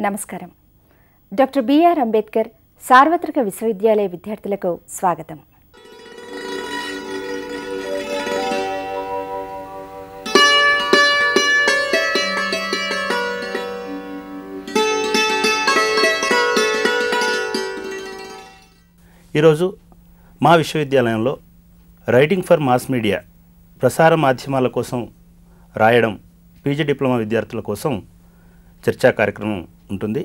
నమస్కారం. Doctor BR Ambedkar సార్వత్రిక విశ్వవిద్యాలయ విద్యార్థులకు స్వాగతం. ఈరోజు మా విశ్వవిద్యాలయంలో రైటింగ్ ఫర్ మాస్ మీడియా ప్రసార మాధ్యమాల కోసం రాయడం పీజీ డిప్లొమా విద్యార్థుల కోసం చర్చా కార్యక్రమం ఉంటుంది.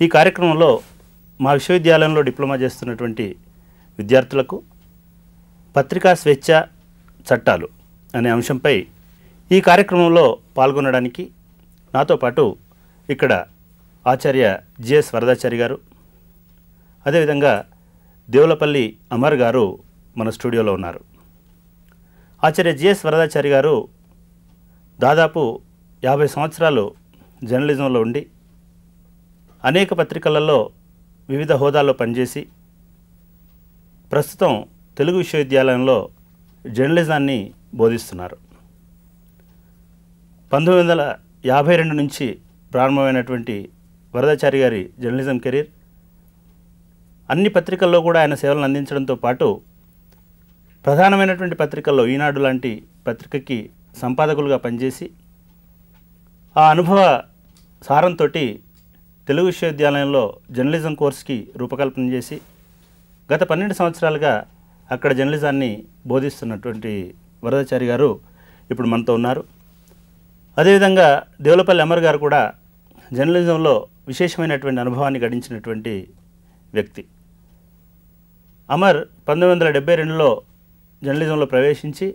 ఈ కార్యక్రమంలో మా విశ్వవిద్యాలయంలో డిప్లొమా చేస్తున్నటువంటి విద్యార్థులకు పత్రికా స్వేచ్ఛ చట్టాలు అనే అంశంపై ఈ కార్యక్రమంలో పాల్గొనడానికి నాతో పాటు ఇక్కడ ఆచార్య జిఎస్ వరదాచారి గారు, అదేవిధంగా దేవులపల్లి అమర్ గారు మన స్టూడియోలో ఉన్నారు. ఆచార్య జిఎస్ వరదాచారి గారు దాదాపు 50 సంవత్సరాలు జర్నలిజంలో ఉండి అనేక పత్రికలలో వివిధ హోదాల్లో పనిచేసి ప్రస్తుతం తెలుగు విశ్వవిద్యాలయంలో జర్నలిజాన్ని బోధిస్తున్నారు. 1952 నుంచి ప్రారంభమైనటువంటి వరదాచారి గారి జర్నలిజం కెరీర్ అన్ని పత్రికల్లో కూడా ఆయన సేవలను అందించడంతో పాటు ప్రధానమైనటువంటి పత్రికల్లో ఈనాడు లాంటి పత్రికకి సంపాదకులుగా పనిచేసి ఆ అనుభవ సారంతో తెలుగు విశ్వవిద్యాలయంలో జర్నలిజం కోర్సుకి రూపకల్పన చేసి గత 12 సంవత్సరాలుగా అక్కడ జర్నలిజాన్ని బోధిస్తున్నటువంటి వరదాచారి గారు ఇప్పుడు మనతో ఉన్నారు. అదేవిధంగా దేవులపల్లి అమర్ గారు కూడా జర్నలిజంలో విశేషమైనటువంటి అనుభవాన్ని గడించినటువంటి వ్యక్తి. అమర్ 1972లో జర్నలిజంలో ప్రవేశించి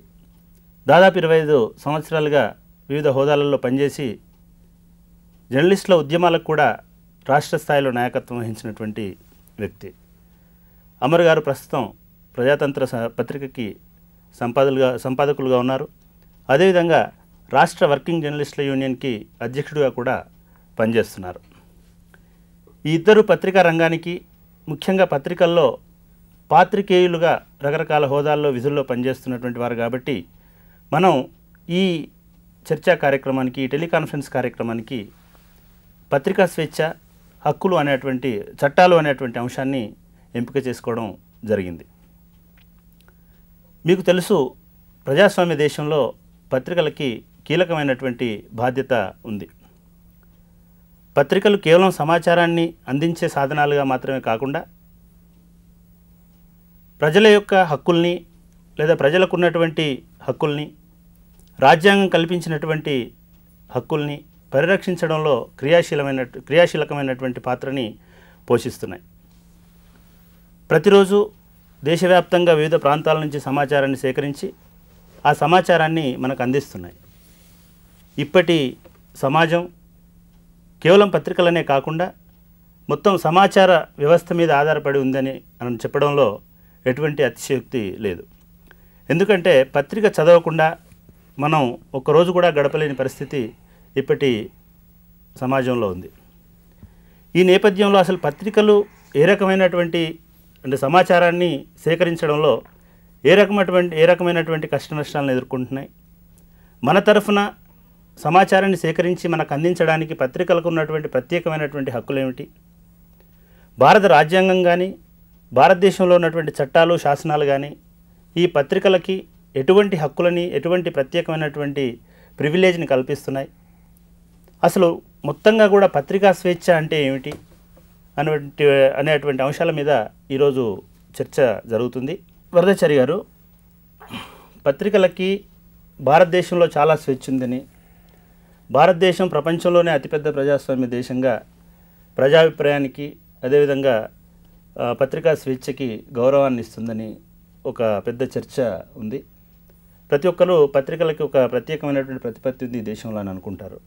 దాదాపు 25 సంవత్సరాలుగా వివిధ హోదాలలో పనిచేసి జర్నలిస్టుల ఉద్యమాలకు కూడా రాష్ట్ర స్థాయిలో నాయకత్వం వహించినటువంటి వ్యక్తి. అమర్ గారు ప్రస్తుతం ప్రజాతంత్ర పత్రికకి సంపాదకులుగా ఉన్నారు. అదేవిధంగా రాష్ట్ర వర్కింగ్ జర్నలిస్టుల యూనియన్కి అధ్యక్షుడిగా కూడా పనిచేస్తున్నారు. ఈ ఇద్దరు పత్రికా రంగానికి, ముఖ్యంగా పత్రికల్లో పాత్రికేయులుగా రకరకాల హోదాల్లో విధుల్లో పనిచేస్తున్నటువంటి వారు కాబట్టి మనం ఈ చర్చా కార్యక్రమానికి, ఈ టెలికాన్ఫరెన్స్ కార్యక్రమానికి పత్రికా స్వేచ్ఛ, హక్కులు అనేటువంటి చట్టాలు అనేటువంటి అంశాన్ని ఎంపిక చేసుకోవడం జరిగింది. మీకు తెలుసు, ప్రజాస్వామ్య దేశంలో పత్రికలకి కీలకమైనటువంటి బాధ్యత ఉంది. పత్రికలు కేవలం సమాచారాన్ని అందించే సాధనాలుగా మాత్రమే కాకుండా ప్రజల యొక్క హక్కుల్ని లేదా ప్రజలకు ఉన్నటువంటి హక్కుల్ని, రాజ్యాంగం కల్పించినటువంటి హక్కుల్ని పరిరక్షించడంలో క్రియాశీలకమైనటువంటి పాత్రని పోషిస్తున్నాయి. ప్రతిరోజు దేశవ్యాప్తంగా వివిధ ప్రాంతాల నుంచి సమాచారాన్ని సేకరించి ఆ సమాచారాన్ని మనకు అందిస్తున్నాయి. ఇప్పటి సమాజం కేవలం పత్రికలనే కాకుండా మొత్తం సమాచార వ్యవస్థ మీద ఆధారపడి ఉందని మనం చెప్పడంలో ఎటువంటి అతిశయోక్తి లేదు. ఎందుకంటే పత్రిక చదవకుండా మనం ఒక్కరోజు కూడా గడపలేని పరిస్థితి ఇప్పటి సమాజంలో ఉంది. ఈ నేపథ్యంలో అసలు పత్రికలు ఏ రకమైనటువంటి సమాచారాన్ని సేకరించడంలో ఏ రకమైనటువంటి కష్ట నష్టాలను ఎదుర్కొంటున్నాయి, మన తరఫున సమాచారాన్ని సేకరించి మనకు అందించడానికి పత్రికలకు ఉన్నటువంటి ప్రత్యేకమైనటువంటి హక్కులు ఏమిటి, భారత రాజ్యాంగం కానీ భారతదేశంలో ఉన్నటువంటి చట్టాలు, శాసనాలు కానీ ఈ పత్రికలకి ఎటువంటి హక్కులని, ఎటువంటి ప్రత్యేకమైనటువంటి ప్రివిలేజ్ని కల్పిస్తున్నాయి, అసలు మొత్తంగా కూడా పత్రికా స్వేచ్ఛ అంటే ఏమిటి అనేటువంటి అంశాల మీద ఈరోజు చర్చ జరుగుతుంది. వరదాచారి గారు, పత్రికలకి భారతదేశంలో చాలా స్వేచ్ఛ ఉందని, భారతదేశం ప్రపంచంలోనే అతిపెద్ద ప్రజాస్వామ్య దేశంగా ప్రజాభిప్రాయానికి, అదేవిధంగా పత్రికా స్వేచ్ఛకి గౌరవాన్ని ఇస్తుందని ఒక పెద్ద చర్చ ఉంది. ప్రతి ఒక్కరూ పత్రికలకి ఒక ప్రత్యేకమైనటువంటి ప్రతిపత్తి ఉంది ఈ దేశంలో అని అనుకుంటారు.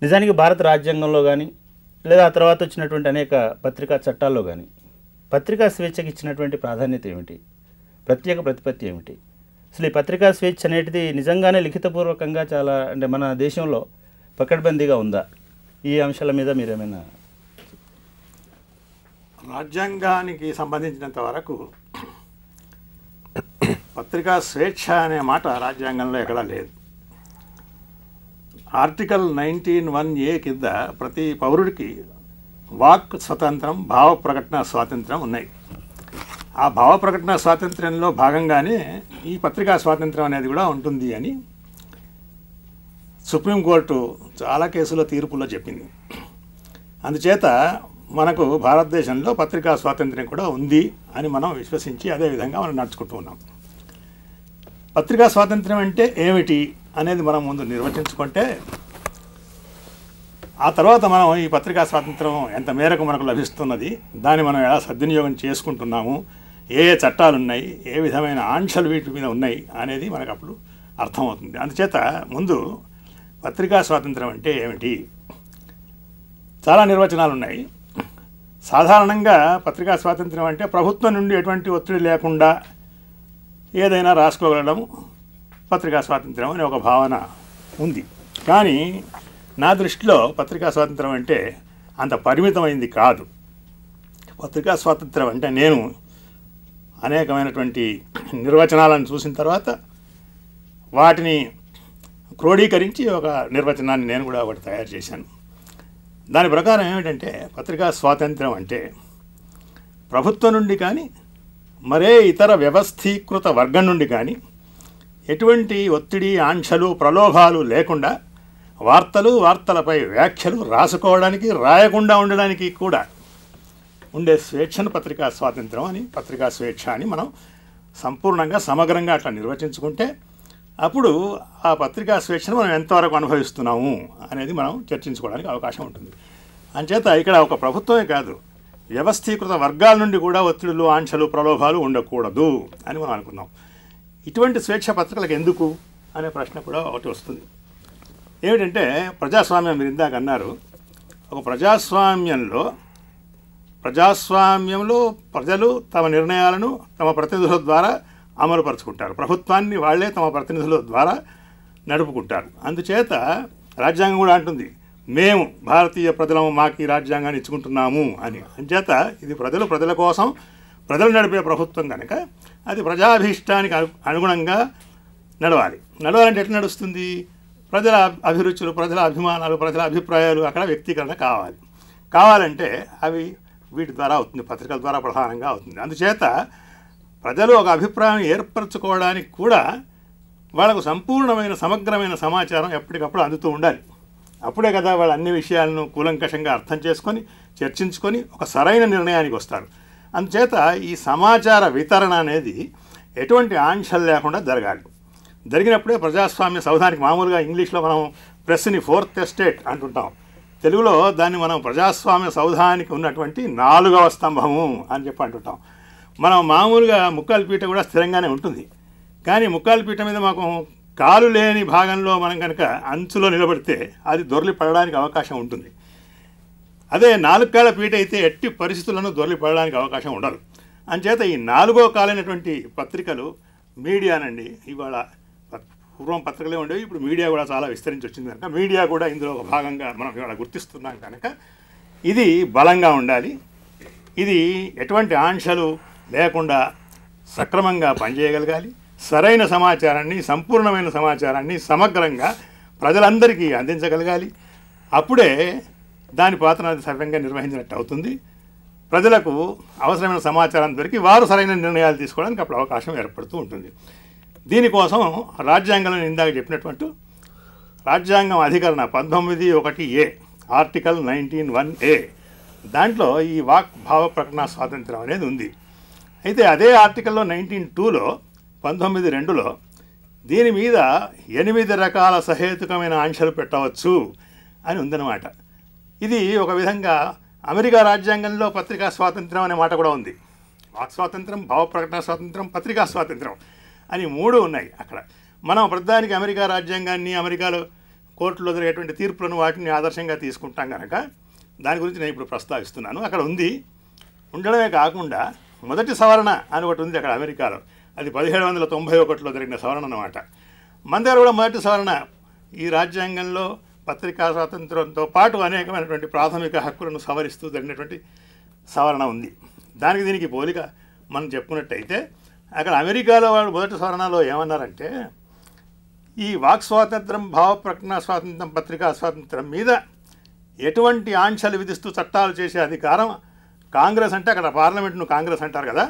నిజానికి భారత రాజ్యాంగంలో కానీ లేదా ఆ తర్వాత వచ్చినటువంటి అనేక పత్రికా చట్టాల్లో కానీ పత్రికా స్వేచ్ఛకి ఇచ్చినటువంటి ప్రాధాన్యత ఏమిటి, ప్రత్యేక ప్రతిపత్తి ఏమిటి, అసలు ఈ పత్రికా స్వేచ్ఛ అనేటిది నిజంగానే లిఖితపూర్వకంగా చాలా మన దేశంలో పకడ్బందీగా ఉందా? ఈ అంశాల మీద మీరేమైనా? రాజ్యాంగానికి సంబంధించినంత వరకు పత్రికా స్వేచ్ఛ అనే మాట రాజ్యాంగంలో ఎక్కడా లేదు. ఆర్టికల్ 19(1)(a) కింద ప్రతి పౌరుడికి వాక్ స్వతంత్రం, భావ ప్రకటన స్వాతంత్రం ఉన్నాయి. ఆ భావ ప్రకటన స్వాతంత్ర్యంలో భాగంగానే ఈ పత్రికా స్వాతంత్రం అనేది కూడా ఉంటుంది అని సుప్రీంకోర్టు చాలా కేసుల తీర్పుల్లో చెప్పింది. అందుచేత మనకు భారతదేశంలో పత్రికా స్వాతంత్ర్యం కూడా ఉంది అని మనం విశ్వసించి అదే విధంగా మనం నడుచుకుంటూ ఉన్నాం. పత్రికా స్వాతంత్ర్యం అంటే ఏమిటి అనేది మనం ముందు నిర్వచించుకుంటే ఆ తర్వాత మనం ఈ పత్రికా స్వాతంత్రం ఎంత మేరకు మనకు లభిస్తున్నది, దాన్ని మనం ఎలా సద్వినియోగం చేసుకుంటున్నాము, ఏ ఏ చట్టాలు ఉన్నాయి, ఏ విధమైన ఆంక్షలు వీటి మీద ఉన్నాయి అనేది మనకు అప్పుడు అర్థమవుతుంది. అందుచేత ముందు పత్రికా స్వాతంత్రం అంటే ఏమిటి, చాలా నిర్వచనాలు ఉన్నాయి. సాధారణంగా పత్రికా స్వాతంత్రం అంటే ప్రభుత్వం నుండి ఎటువంటి ఒత్తిడి లేకుండా ఏదైనా రాసుకోగలడం పత్రికా స్వాతంత్రం అనే ఒక భావన ఉంది. కానీ నా దృష్టిలో పత్రికా స్వాతంత్రం అంటే అంత పరిమితమైంది కాదు. పత్రికా స్వాతంత్రం అంటే నేను అనేకమైనటువంటి నిర్వచనాలను చూసిన తర్వాత వాటిని క్రోడీకరించి ఒక నిర్వచనాన్ని నేను కూడా ఒకటి తయారు చేశాను. దాని ప్రకారం ఏమిటంటే పత్రికా స్వాతంత్రం అంటే ప్రభుత్వం నుండి కానీ మరే ఇతర వ్యవస్థీకృత వర్గం నుండి కానీ ఎటువంటి ఒత్తిడి, ఆంక్షలు, ప్రలోభాలు లేకుండా వార్తలపై వ్యాఖ్యలు రాసుకోవడానికి, రాయకుండా ఉండడానికి కూడా ఉండే స్వేచ్ఛను పత్రికా స్వాతంత్రం అని, పత్రికా స్వేచ్ఛ అని మనం సంపూర్ణంగా సమగ్రంగా అట్లా నిర్వచించుకుంటే అప్పుడు ఆ పత్రికా స్వేచ్ఛను మనం ఎంతవరకు అనుభవిస్తున్నాము అనేది మనం చర్చించుకోవడానికి అవకాశం ఉంటుంది. అంచేత ఇక్కడ ఒక ప్రభుత్వమే కాదు, వ్యవస్థీకృత వర్గాల నుండి కూడా ఒత్తిడులు, ఆంక్షలు, ప్రలోభాలు ఉండకూడదు అని మనం అనుకున్నాం. ఇటువంటి స్వేచ్ఛ పత్రికలకు ఎందుకు అనే ప్రశ్న కూడా ఒకటి వస్తుంది. ఏమిటంటే ప్రజాస్వామ్యం మీరు ఇందాక అన్నారు. ఒక ప్రజాస్వామ్యంలో ప్రజలు తమ నిర్ణయాలను తమ ప్రతినిధుల ద్వారా అమలుపరుచుకుంటారు. ప్రభుత్వాన్ని వాళ్ళే తమ ప్రతినిధుల ద్వారా నడుపుకుంటారు. అందుచేత రాజ్యాంగం కూడా అంటుంది, మేము భారతీయ ప్రజలము మాకు ఈ రాజ్యాంగాన్ని ఇచ్చుకుంటున్నాము అని. అంచేత ఇది ప్రజల కోసం ప్రజలు నడిపే ప్రభుత్వం కనుక అది ప్రజాభీష్టానికి అనుగుణంగా నడవాలంటే ఎట్లా నడుస్తుంది? ప్రజల అభిరుచులు, ప్రజల అభిమానాలు, ప్రజల అభిప్రాయాలు అక్కడ వ్యక్తీకరణ కావాలంటే అవి వీటి ద్వారా అవుతుంది, పత్రికల ద్వారా ప్రధానంగా అవుతుంది. అందుచేత ప్రజలు ఒక అభిప్రాయం ఏర్పరచుకోవడానికి కూడా వాళ్ళకు సంపూర్ణమైన సమగ్రమైన సమాచారం ఎప్పటికప్పుడు అందుతూ ఉండాలి. అప్పుడే కదా వాళ్ళు అన్ని విషయాలను కూలంకషంగా అర్థం చేసుకొని చర్చించుకొని ఒక సరైన నిర్ణయానికి వస్తారు. అందుచేత ఈ సమాచార వితరణ అనేది ఎటువంటి ఆంక్షలు లేకుండా జరిగినప్పుడే ప్రజాస్వామ్య సౌధానికి, మామూలుగా ఇంగ్లీష్లో మనం ప్రెస్ని ఫోర్త్ ఎస్టేట్ అంటుంటాం, తెలుగులో దాన్ని మనం ప్రజాస్వామ్య సౌధానికి ఉన్నటువంటి 4వ స్తంభము అని చెప్పి అంటుంటాం. మనం మామూలుగా ముక్కాలు పీట కూడా స్థిరంగానే ఉంటుంది, కానీ ముక్కాలు పీట మీద మాకు కాలు లేని భాగంలో మనం కనుక అంచులో నిలబడితే అది దొర్లి పడడానికి అవకాశం ఉంటుంది. అదే 4 కాళ్ళ పీట అయితే ఎట్టి పరిస్థితులను దొర్లి పడడానికి అవకాశం ఉండదు. అంచేత ఈ 4వ కాలైనటువంటి పత్రికలు మీడియానండి. ఇవాళ పూర్వం పత్రికలే ఉండేవి, ఇప్పుడు మీడియా కూడా చాలా విస్తరించి వచ్చింది కనుక మీడియా కూడా ఇందులో ఒక భాగంగా మనం ఇవాళ గుర్తిస్తున్నాం కనుక ఇది బలంగా ఉండాలి. ఇది ఎటువంటి ఆంక్షలు లేకుండా సక్రమంగా పనిచేయగలగాలి. సరైన సమాచారాన్ని, సంపూర్ణమైన సమాచారాన్ని సమగ్రంగా ప్రజలందరికీ అందించగలగాలి. అప్పుడే దాని పాత్ర సవ్యంగా నిర్వహించినట్టు అవుతుంది. ప్రజలకు అవసరమైన సమాచారం దొరికి వారు సరైన నిర్ణయాలు తీసుకోవడానికి అప్పుడు అవకాశం ఏర్పడుతూ ఉంటుంది. దీనికోసం రాజ్యాంగంలో ఇందాక చెప్పినటువంటి రాజ్యాంగం అధికరణ 19(1)(a) ఆర్టికల్ 19(1)(a) దాంట్లో ఈ వాక్ భావ ప్రకటన స్వాతంత్రం అనేది ఉంది. అయితే అదే ఆర్టికల్లో 19(2)లో 19(2)లో దీని మీద 8 రకాల సహేతుకమైన ఆంక్షలు పెట్టవచ్చు అని ఉందన్నమాట. ఇది ఒక విధంగా అమెరికా రాజ్యాంగంలో పత్రికా స్వాతంత్రం అనే మాట కూడా ఉంది. వాక్ స్వాతంత్రం, భావ ప్రకటన స్వాతంత్రం, పత్రికా స్వాతంత్రం అని 3 ఉన్నాయి అక్కడ. మనం ప్రధానికి అమెరికా రాజ్యాంగాన్ని, అమెరికాలో కోర్టులో జరిగేటువంటి తీర్పులను వాటిని ఆదర్శంగా తీసుకుంటాం కనుక దాని గురించి నేను ఇప్పుడు ప్రస్తావిస్తున్నాను. అక్కడ ఉంది. ఉండడమే కాకుండా మొదటి సవరణ అని ఒకటి ఉంది అక్కడ అమెరికాలో. అది 1791లో జరిగిన సవరణ అన్నమాట. మన దగ్గర కూడా మొదటి సవరణ ఈ రాజ్యాంగంలో పత్రికా స్వాతంత్రంతో పాటు అనేకమైనటువంటి ప్రాథమిక హక్కులను సవరిస్తూ జరిగినటువంటి సవరణ ఉంది. దానికి దీనికి పోలిక మనం చెప్పుకున్నట్టయితే అక్కడ అమెరికాలో వాళ్ళు మొదటి సవరణలో ఏమన్నారంటే ఈ వాక్ స్వాతంత్రం, భావ ప్రకటన స్వాతంత్రం, పత్రికా స్వాతంత్రం మీద ఎటువంటి ఆంక్షలు విధిస్తూ చట్టాలు చేసే అధికారం కాంగ్రెస్, అంటే అక్కడ పార్లమెంట్ను కాంగ్రెస్ అంటారు కదా,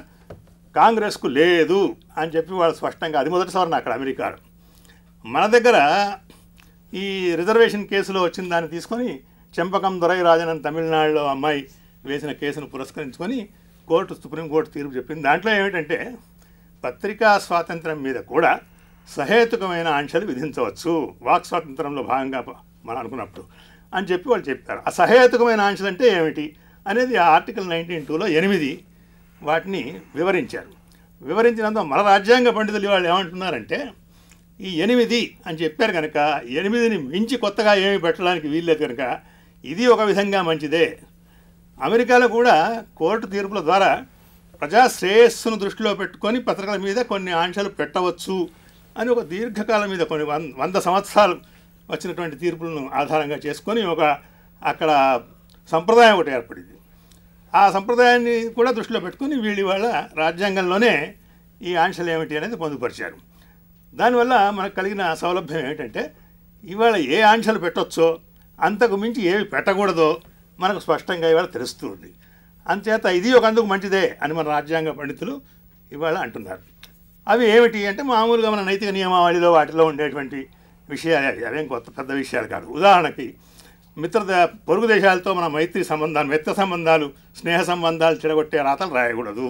కాంగ్రెస్కు లేదు అని చెప్పి వాళ్ళు స్పష్టంగా, అది మొదటిసారి అక్కడ అమెరికాలో. మన దగ్గర ఈ రిజర్వేషన్ కేసులో వచ్చిన దాన్ని తీసుకొని చెంపకం దొరైరాజన్ అని తమిళనాడులో అమ్మాయి వేసిన కేసును పురస్కరించుకొని సుప్రీంకోర్టు తీర్పు చెప్పింది. దాంట్లో ఏమిటంటే పత్రికా స్వాతంత్రం మీద కూడా సహేతుకమైన ఆంక్షలు విధించవచ్చు వాక్ స్వాతంత్రంలో భాగంగా మనం అనుకున్నప్పుడు అని చెప్పి వాళ్ళు చెప్పారు. ఆ సహేతుకమైన ఆంక్షలు అంటే ఏమిటి అనేది ఆ ఆర్టికల్ 19(2)లో 8 వాటిని వివరించారు. వివరించినందుకు మన రాజ్యాంగ పండితులు వాళ్ళు ఏమంటున్నారంటే ఈ 8 అని చెప్పారు కనుక 8ని మించి కొత్తగా ఏమి పెట్టడానికి వీల్లేదు కనుక ఇది ఒక విధంగా మంచిదే. అమెరికాలో కూడా కోర్టు తీర్పుల ద్వారా ప్రజా శ్రేయస్సును దృష్టిలో పెట్టుకొని పత్రికల మీద కొన్ని ఆంక్షలు పెట్టవచ్చు అని ఒక దీర్ఘకాలం మీద కొన్ని 100 సంవత్సరాలు వచ్చినటువంటి తీర్పులను ఆధారంగా చేసుకొని అక్కడ సంప్రదాయం ఒకటి ఏర్పడింది. ఆ సంప్రదాయాన్ని కూడా దృష్టిలో పెట్టుకుని వీళ్ళు వాళ్ళ రాజ్యాంగంలోనే ఈ ఆంక్షలు ఏమిటి అనేది పొందుపరిచారు. దానివల్ల మనకు కలిగిన సౌలభ్యం ఏమిటంటే ఇవాళ ఏ ఆంక్షలు పెట్టవచ్చో అంతకు మించి ఏవి పెట్టకూడదో మనకు స్పష్టంగా ఇవాళ తెలుస్తుంది. అంచేత ఇది ఒక అందుకు మంచిదే అని మన రాజ్యాంగ పండితులు ఇవాళ అంటున్నారు. అవి ఏమిటి అంటే మామూలుగా మన నైతిక నియమావళిలో వాటిలో ఉండేటువంటి విషయాలు, అవేం కొత్త పెద్ద విషయాలు కాదు. ఉదాహరణకి పొరుగు దేశాలతో మన మిత్ర సంబంధాలు, స్నేహ సంబంధాలు చెడగొట్టే రాతలు రాయకూడదు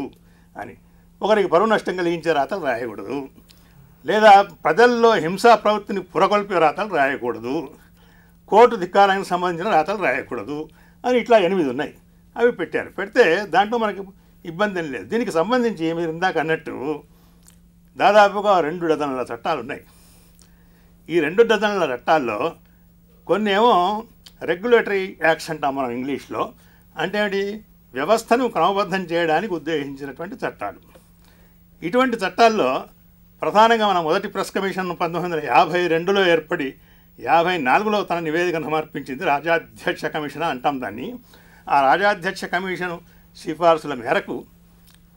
అని, ఒకరికి పరువు నష్టం కలిగించే రాతలు రాయకూడదు, లేదా ప్రజల్లో హింసా ప్రవృత్తిని పురకొల్పే రాతలు రాయకూడదు, కోర్టు ధిక్కారానికి సంబంధించిన రాతలు రాయకూడదు అని ఇట్లా 8 ఉన్నాయి. అవి పెట్టారు. పెడితే దాంట్లో మనకి ఇబ్బంది ఏం లేదు. దీనికి సంబంధించి మీరు ఇందాక అన్నట్టు దాదాపుగా 2 డజన్ల చట్టాలు ఉన్నాయి. ఈ 2 డజన్ల చట్టాల్లో కొన్ని ఏమో రెగ్యులేటరీ యాక్ట్స్ అంటాం మనం ఇంగ్లీష్లో. అంటే ఏంటి, వ్యవస్థను క్రమబద్ధం చేయడానికి ఉద్దేశించినటువంటి చట్టాలు. ఇటువంటి చట్టాల్లో ప్రధానంగా మన మొదటి ప్రెస్ కమిషన్ 1952లో ఏర్పడి 54లో తన నివేదికను సమర్పించింది. రాజ్యాధ్యక్ష కమిషన్ అంటాం దాన్ని. ఆ రాజ్యాధ్యక్ష కమిషన్ సిఫార్సుల మేరకు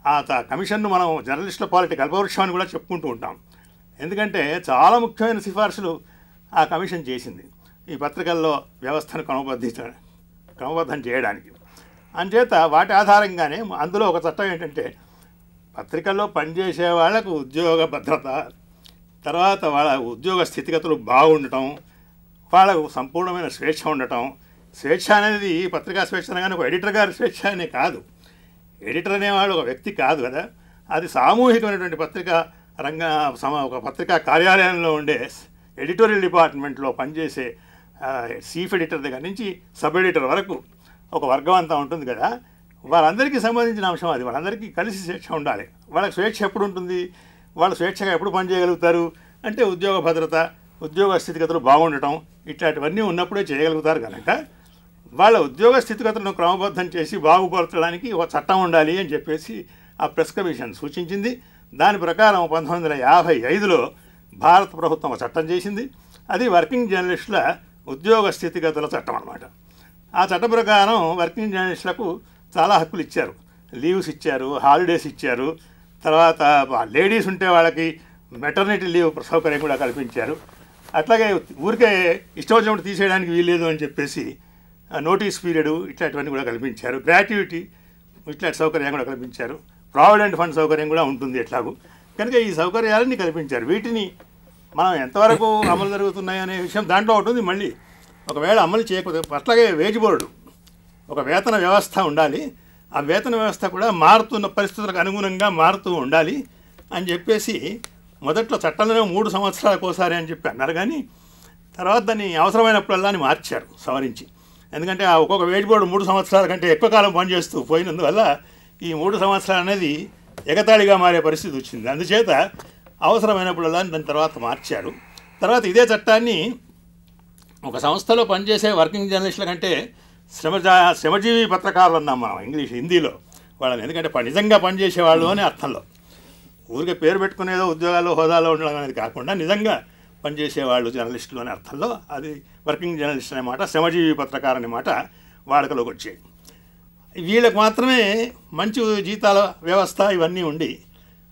ఆ కమిషన్ను మనం జర్నలిస్టుల పాలిటీ కల్పవృక్షం అని కూడా చెప్పుకుంటూ ఉంటాం. ఎందుకంటే చాలా ముఖ్యమైన సిఫార్సులు ఆ కమిషన్ చేసింది ఈ పత్రికల్లో వ్యవస్థను క్రమబద్ధం చేయడానికి. అంచేత వాటి ఆధారంగానే అందులో ఒక చట్టం ఏంటంటే పత్రికల్లో పనిచేసే వాళ్లకు ఉద్యోగ భద్రత, తర్వాత వాళ్ళ ఉద్యోగ స్థితిగతులు బాగుండటం, వాళ్ళకు సంపూర్ణమైన స్వేచ్ఛ ఉండటం. స్వేచ్ఛ అనేది పత్రికా స్వేచ్ఛ అనగానే ఒక ఎడిటర్ గారి స్వేచ్ఛ అనే కాదు. ఎడిటర్ అనేవాడు ఒక వ్యక్తి కాదు కదా, అది సామూహికమైనటువంటి పత్రికా ఒక పత్రికా కార్యాలయంలో ఉండే ఎడిటోరియల్ డిపార్ట్మెంట్లో పనిచేసే చీఫ్ ఎడిటర్ దగ్గర నుంచి సబ్ ఎడిటర్ వరకు ఒక వర్గం అంతా ఉంటుంది కదా, వాళ్ళందరికీ సంబంధించిన అంశం అది. వాళ్ళందరికీ కలిసి స్వేచ్ఛ ఉండాలి. వాళ్ళకి స్వేచ్ఛ ఎప్పుడు ఉంటుంది, వాళ్ళు స్వేచ్ఛగా ఎప్పుడు పనిచేయగలుగుతారు అంటే ఉద్యోగ భద్రత, ఉద్యోగ స్థితిగతులు బాగుండటం ఇట్లాంటివన్నీ ఉన్నప్పుడే చేయగలుగుతారు కనుక వాళ్ళ ఉద్యోగ స్థితిగతులను క్రమబద్ధం చేసి బాగుపరచడానికి ఒక చట్టం ఉండాలి అని చెప్పేసి ఆ ప్రెస్ కమిషన్ సూచించింది. దాని ప్రకారం 1955లో భారత ప్రభుత్వం ఒక చట్టం చేసింది. అది వర్కింగ్ జర్నలిస్టుల ఉద్యోగ స్థితిగతుల చట్టం అన్నమాట. ఆ చట్టం ప్రకారం వర్కింగ్ జర్నలిస్టులకు చాలా హక్కులు ఇచ్చారు. లీవ్స్ ఇచ్చారు, హాలిడేస్ ఇచ్చారు. తర్వాత లేడీస్ ఉంటే వాళ్ళకి మెటర్నిటీ లీవ్ సౌకర్యం కూడా కల్పించారు. అట్లాగే ఊరికే ఇష్టం వచ్చినప్పుడు తీసేయడానికి వీల్లేదు అని చెప్పేసి నోటీస్ పీరియడ్ ఇట్లాంటివన్నీ కూడా కల్పించారు. గ్రాట్యుటీ ఇట్లాంటి సౌకర్యం కూడా కల్పించారు. ప్రావిడెంట్ ఫండ్ సౌకర్యం కూడా ఉంటుంది ఎట్లాగూ. కనుక ఈ సౌకర్యాలన్నీ కల్పించారు. వీటిని మనం ఎంతవరకు అమలు జరుగుతున్నాయి అనే విషయం దాంట్లో ఉంటుంది. మళ్ళీ ఒకవేళ అమలు చేయకపోతే అట్లాగే వేజ్ బోర్డు, ఒక వేతన వ్యవస్థ ఉండాలి. ఆ వేతన వ్యవస్థ కూడా మారుతున్న పరిస్థితులకు అనుగుణంగా మారుతూ ఉండాలి అని చెప్పేసి మొదట్లో చట్టంలోనే 3 సంవత్సరాలకు ఒకసారి అని చెప్పి అన్నారు. కానీ తర్వాత దాన్ని అవసరమైనప్పుడల్లా అని మార్చారు, సవరించి. ఎందుకంటే ఆ ఒక్కొక్క వేజ్ బోర్డు 3 సంవత్సరాల కంటే ఎక్కువ కాలం పనిచేస్తూ పోయినందువల్ల ఈ 3 సంవత్సరాలు అనేది ఎగతాళిగా మారే పరిస్థితి వచ్చింది. అందుచేత అవసరమైనప్పుడల్లా దాని తర్వాత మార్చారు. తర్వాత ఇదే చట్టాన్ని ఒక సంస్థలో పనిచేసే వర్కింగ్ జర్నలిస్టుల కంటే శ్రమజీవి పత్రకారులు అన్నాం మనం హిందీలో వాళ్ళని. ఎందుకంటే నిజంగా పనిచేసేవాళ్ళు అనే అర్థంలో, ఊరికే పేరు పెట్టుకునేదో ఉద్యోగాల్లో హోదాలో ఉండడం అనేది కాకుండా నిజంగా పనిచేసేవాళ్ళు జర్నలిస్టులు అనే అర్థంలో అది వర్కింగ్ జర్నలిస్ట్ అనే మాట, శ్రమజీవి పత్రకారు అనే మాట వాడుకలోకి వచ్చాయి. వీళ్ళకి మాత్రమే మంచి జీతాల వ్యవస్థ ఇవన్నీ ఉండి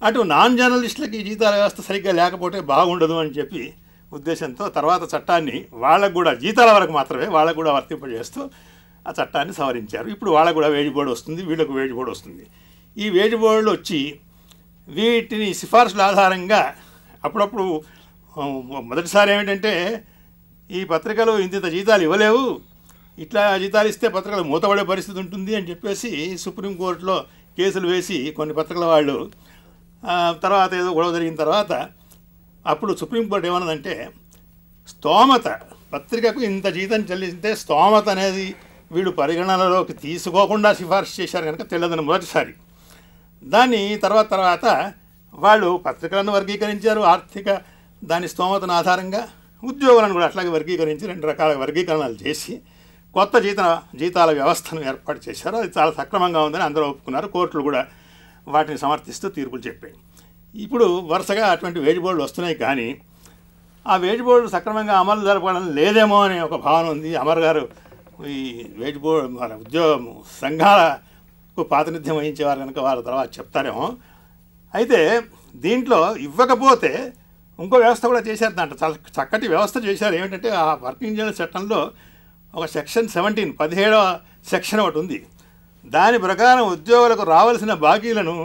అటు నాన్ జర్నలిస్టులకి జీతాల వ్యవస్థ సరిగ్గా లేకపోతే బాగుండదు అని చెప్పి ఉద్దేశంతో తర్వాత చట్టాన్ని వాళ్ళకు కూడా జీతాల వరకు మాత్రమే వాళ్ళకు కూడా వర్తింపజేస్తూ ఆ చట్టాన్ని సవరించారు. ఇప్పుడు వాళ్ళకు కూడా వేజ్ బోర్డు వస్తుంది, వీళ్ళకు వేజ్ బోర్డు వస్తుంది. ఈ వేజ్ బోర్డులు వచ్చి వీటిని సిఫార్సుల ఆధారంగా అప్పుడప్పుడు మొదటిసారి ఏమిటంటే ఈ పత్రికలు ఇంత జీతాలు ఇవ్వలేవు, ఇట్లా జీతాలు ఇస్తే పత్రికలు మూతపడే పరిస్థితి ఉంటుంది అని చెప్పేసి సుప్రీంకోర్టులో కేసులు వేసి కొన్ని పత్రికల వాళ్ళు తర్వాత ఏదో గొడవ జరిగిన తర్వాత అప్పుడు సుప్రీంకోర్టు ఏమన్నదంటే స్తోమత, పత్రికకు ఇంత జీతం చెల్లిస్తే స్తోమత అనేది వీళ్ళు పరిగణనలోకి తీసుకోకుండా సిఫార్సు చేశారు కనుక తెలియదని మొదటిసారి. దాన్ని తర్వాత వాళ్ళు పత్రికలను వర్గీకరించారు, ఆర్థిక దాని స్తోమతను ఆధారంగా ఉద్యోగులను కూడా అట్లాగే వర్గీకరించి 2 రకాల వర్గీకరణలు చేసి కొత్త జీతాల వ్యవస్థను ఏర్పాటు చేశారు. అది చాలా సక్రమంగా ఉందని అందరూ ఒప్పుకున్నారు. కోర్టులు కూడా వాటిని సమర్థిస్తూ తీర్పులు చెప్పాయి. ఇప్పుడు వరుసగా అటువంటి వేజ్ బోర్డులు వస్తున్నాయి, కానీ ఆ వేజ్ బోర్డు సక్రమంగా అమలు జరపడం లేదేమో అనే ఒక భావన ఉంది. అమర్ గారు ఈ వేజ్ బోర్డు మన ఉద్యోగ సంఘాలకు ప్రాతినిధ్యం వహించేవారు కనుక వారి తర్వాత చెప్తారేమో. అయితే దీంట్లో ఇవ్వకపోతే ఇంకో వ్యవస్థ కూడా చేశారు, దాంట్లో చాలా చక్కటి వ్యవస్థ చేశారు. ఏమిటంటే ఆ వర్కింగ్ జర్నల్ చట్టంలో ఒక సెక్షన్ 17వ సెక్షన్ ఒకటి ఉంది. దాని ప్రకారం ఉద్యోగులకు రావాల్సిన బాకీలను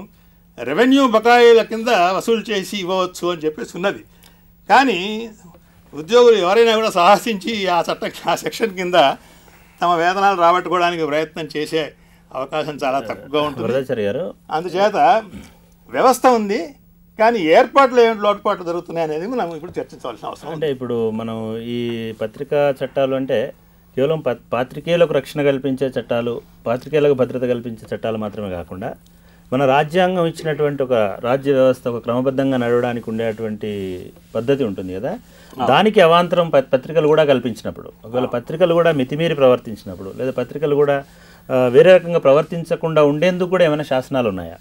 రెవెన్యూ బకాయిల కింద వసూలు చేసి ఇవ్వవచ్చు అని చెప్పేసి ఉన్నది. కానీ ఉద్యోగులు ఎవరైనా కూడా సాహసించి ఆ సెక్షన్ కింద తమ వేతనాలు రాబట్టుకోవడానికి ప్రయత్నం చేసే అవకాశం చాలా తక్కువగా ఉంటుంది. అందుచేత వ్యవస్థ ఉంది, కానీ ఏర్పాట్లు ఏమిటి లోటుపాట్లు జరుగుతున్నాయి అనేది మనం ఇప్పుడు చర్చించవలసిన అవసరం. అంటే ఇప్పుడు మనం ఈ పత్రికా చట్టాలు అంటే కేవలం పాత్రికేయులకు రక్షణ కల్పించే చట్టాలు, పాత్రికేయులకు భద్రత కల్పించే చట్టాలు మాత్రమే కాకుండా మన రాజ్యాంగం ఇచ్చినటువంటి ఒక రాజ్య వ్యవస్థ ఒక క్రమబద్ధంగా నడవడానికి ఉండేటువంటి పద్ధతి ఉంటుంది కదా, దానికి అవాంతరం పత్రికలు కూడా కల్పించినప్పుడు, ఒకవేళ పత్రికలు కూడా మితిమీరి ప్రవర్తించినప్పుడు, లేదా పత్రికలు కూడా వేరే రకంగా ప్రవర్తించకుండా ఉండేందుకు కూడా ఏమైనా శాసనాలు ఉన్నాయా?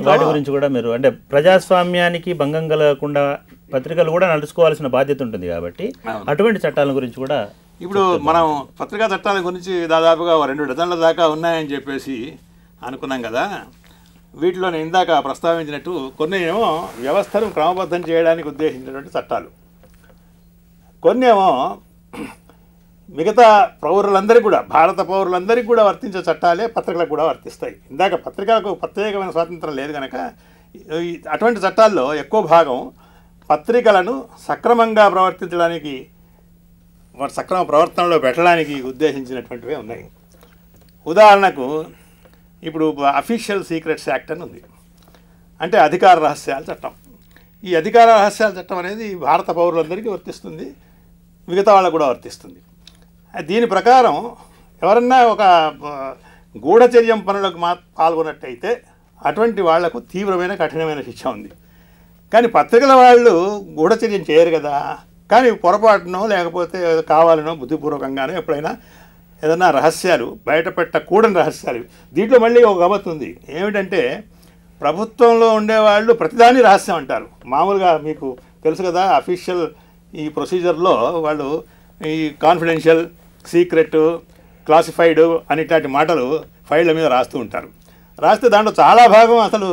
వాటి గురించి కూడా మీరు అంటే ప్రజాస్వామ్యానికి భంగం కలగకుండా పత్రికలు కూడా నడుచుకోవాల్సిన బాధ్యత ఉంటుంది కాబట్టి అటువంటి చట్టాల గురించి కూడా ఇప్పుడు మనం పత్రికా చట్టాల గురించి దాదాపుగా 2 డజన్ల దాకా ఉన్నాయని చెప్పేసి అనుకున్నాం కదా. వీటిలో నేను ఇందాక ప్రస్తావించినట్టు కొన్ని ఏమో వ్యవస్థను క్రమబద్ధం చేయడానికి ఉద్దేశించినటువంటి చట్టాలు, కొన్ని ఏమో మిగతా పౌరులందరికీ కూడా, భారత పౌరులందరికీ కూడా వర్తించే చట్టాలే పత్రికలకు కూడా వర్తిస్తాయి. ఇందాక పత్రికలకు ప్రత్యేకమైన స్వాతంత్రం లేదు కనుక అటువంటి చట్టాల్లో ఎక్కువ భాగం పత్రికలను సక్రమంగా ప్రవర్తించడానికి, సక్రమ ప్రవర్తనలో పెట్టడానికి ఉద్దేశించినటువంటివే ఉన్నాయి. ఉదాహరణకు ఇప్పుడు అఫీషియల్ సీక్రెట్స్ యాక్ట్ అని ఉంది, అంటే అధికార రహస్యాల చట్టం. ఈ అధికార రహస్యాల చట్టం అనేది భారత పౌరులందరికీ వర్తిస్తుంది, మిగతా వాళ్ళకు కూడా వర్తిస్తుంది. దీని ప్రకారం ఎవరన్నా ఒక గూఢచర్యం పనులకు పాల్గొన్నట్టయితే అటువంటి వాళ్లకు తీవ్రమైన కఠినమైన శిక్ష ఉంది. కానీ పత్రికల వాళ్ళు గూఢచర్యం చేయరు కదా, కానీ పొరపాటునో లేకపోతే కావాలనో బుద్ధిపూర్వకంగానో ఎప్పుడైనా ఏదైనా రహస్యాలు బయటపెట్టకూడని రహస్యాలు. దీంట్లో మళ్ళీ ఒక గమ్మత్తు ఉంది. ఏమిటంటే ప్రభుత్వంలో ఉండేవాళ్ళు ప్రతిదాన్ని రహస్యం అంటారు. మామూలుగా మీకు తెలుసు కదా, అఫీషియల్ ఈ ప్రొసీజర్లో వాళ్ళు ఈ కాన్ఫిడెన్షియల్, సీక్రెట్, క్లాసిఫైడ్ అనేటువంటి మాటలు ఫైళ్ళ మీద రాస్తూ ఉంటారు. రాస్తే దాంట్లో చాలా భాగం అసలు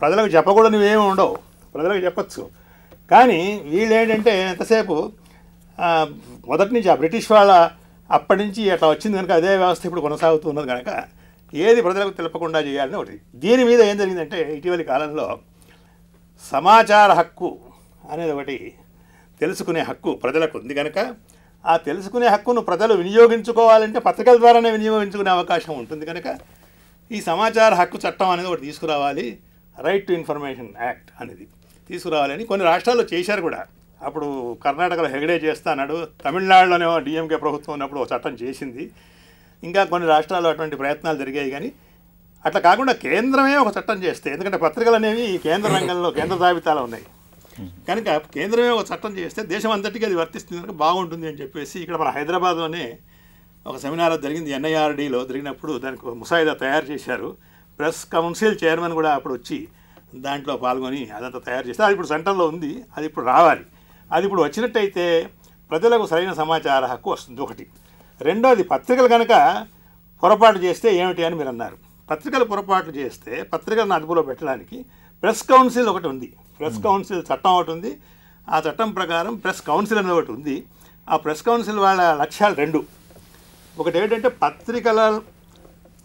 ప్రజలకు చెప్పకూడనివి ఏమి ఉండవు, ప్రజలకు చెప్పచ్చు. కానీ వీళ్ళు ఏంటంటే ఎంతసేపు మొదటి నుంచి ఆ బ్రిటిష్ వాళ్ళ అప్పటి నుంచి అట్లా వచ్చింది కనుక అదే వ్యవస్థ ఇప్పుడు కొనసాగుతూ ఉన్నది కనుక ఏది ప్రజలకు తెలపకుండా చేయాలని ఒకటి. దీని మీద ఏం జరిగిందంటే ఇటీవలి కాలంలో సమాచార హక్కు అనేది ఒకటి, తెలుసుకునే హక్కు ప్రజలకు ఉంది కనుక ఆ తెలుసుకునే హక్కును ప్రజలు వినియోగించుకోవాలంటే పత్రికల ద్వారానే వినియోగించుకునే అవకాశం ఉంటుంది కనుక ఈ సమాచార హక్కు చట్టం అనేది ఒకటి తీసుకురావాలి, రైట్ టు ఇన్ఫర్మేషన్ యాక్ట్ అనేది తీసుకురావాలని కొన్ని రాష్ట్రాల్లో చేశారు కూడా. అప్పుడు కర్ణాటకలో హెగడే చేస్తాడు, తమిళనాడులోనేమో డిఎంకే ప్రభుత్వం ఉన్నప్పుడు ఒక చట్టం చేసింది, ఇంకా కొన్ని రాష్ట్రాల్లో అటువంటి ప్రయత్నాలు జరిగాయి. కానీ అట్లా కాకుండా కేంద్రమే ఒక చట్టం చేస్తే, ఎందుకంటే పత్రికలు అనేవి కేంద్ర రంగంలో కేంద్ర జాబితాలో ఉన్నాయి కనుక కేంద్రమే ఒక చట్టం చేస్తే దేశం అంతటికీ అది వర్తిస్తుంది కనుక బాగుంటుంది అని చెప్పేసి ఇక్కడ మన హైదరాబాద్లోనే ఒక సెమినార్ జరిగింది, ఎన్ఐఆర్డీలో జరిగినప్పుడు దానికి ముసాయిదా తయారు చేశారు. ప్రెస్ కౌన్సిల్ చైర్మన్ కూడా అప్పుడు వచ్చి దాంట్లో పాల్గొని అదంతా తయారు చేస్తే అది ఇప్పుడు సెంటర్లో ఉంది, అది ఇప్పుడు రావాలి. అది ఇప్పుడు వచ్చినట్టయితే ప్రజలకు సరైన సమాచార హక్కు వస్తుంది ఒకటి. రెండోది పత్రికలు కనుక పొరపాటు చేస్తే ఏమిటి అని మీరు అన్నారు. పత్రికలు పొరపాట్లు చేస్తే పత్రికలను అదుపులో పెట్టడానికి ప్రెస్ కౌన్సిల్ ఒకటి ఉంది, ప్రెస్ కౌన్సిల్ చట్టం ఒకటి ఉంది. ఆ చట్టం ప్రకారం ప్రెస్ కౌన్సిల్ అనేది ఒకటి ఉంది. ఆ ప్రెస్ కౌన్సిల్ వాళ్ళ లక్ష్యాలు 2. ఒకటి ఏంటంటే పత్రికల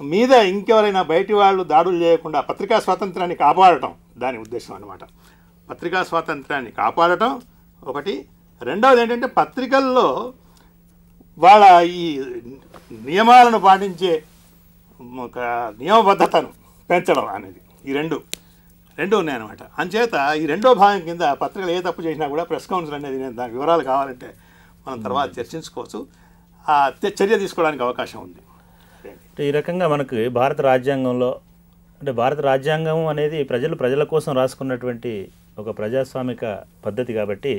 మీద ఇంకెవరైనా బయటి వాళ్ళు దాడులు చేయకుండా పత్రికా స్వాతంత్రాన్ని కాపాడటం దాని ఉద్దేశం అన్నమాట. పత్రికా స్వాతంత్రాన్ని కాపాడటం ఒకటి. రెండవది ఏంటంటే పత్రికల్లో వాళ్ళ ఈ నియమాలను పాటించే ఒక నియమబద్ధతను పెంచడం అనేది ఈ రెండు ఉన్నాయన్నమాట. అంచేత ఈ రెండో భాగం కింద పత్రికలు ఏ తప్పు చేసినా కూడా ప్రెస్ కౌన్సిల్ అనేది, నేను దాని వివరాలు కావాలంటే మనం తర్వాత చర్చించుకోవచ్చు, చర్య తీసుకోవడానికి అవకాశం ఉంది. ఈ రకంగా మనకు భారత రాజ్యాంగంలో అంటే భారత రాజ్యాంగం అనేది ప్రజల కోసం రాసుకున్నటువంటి ఒక ప్రజాస్వామిక పద్ధతి కాబట్టి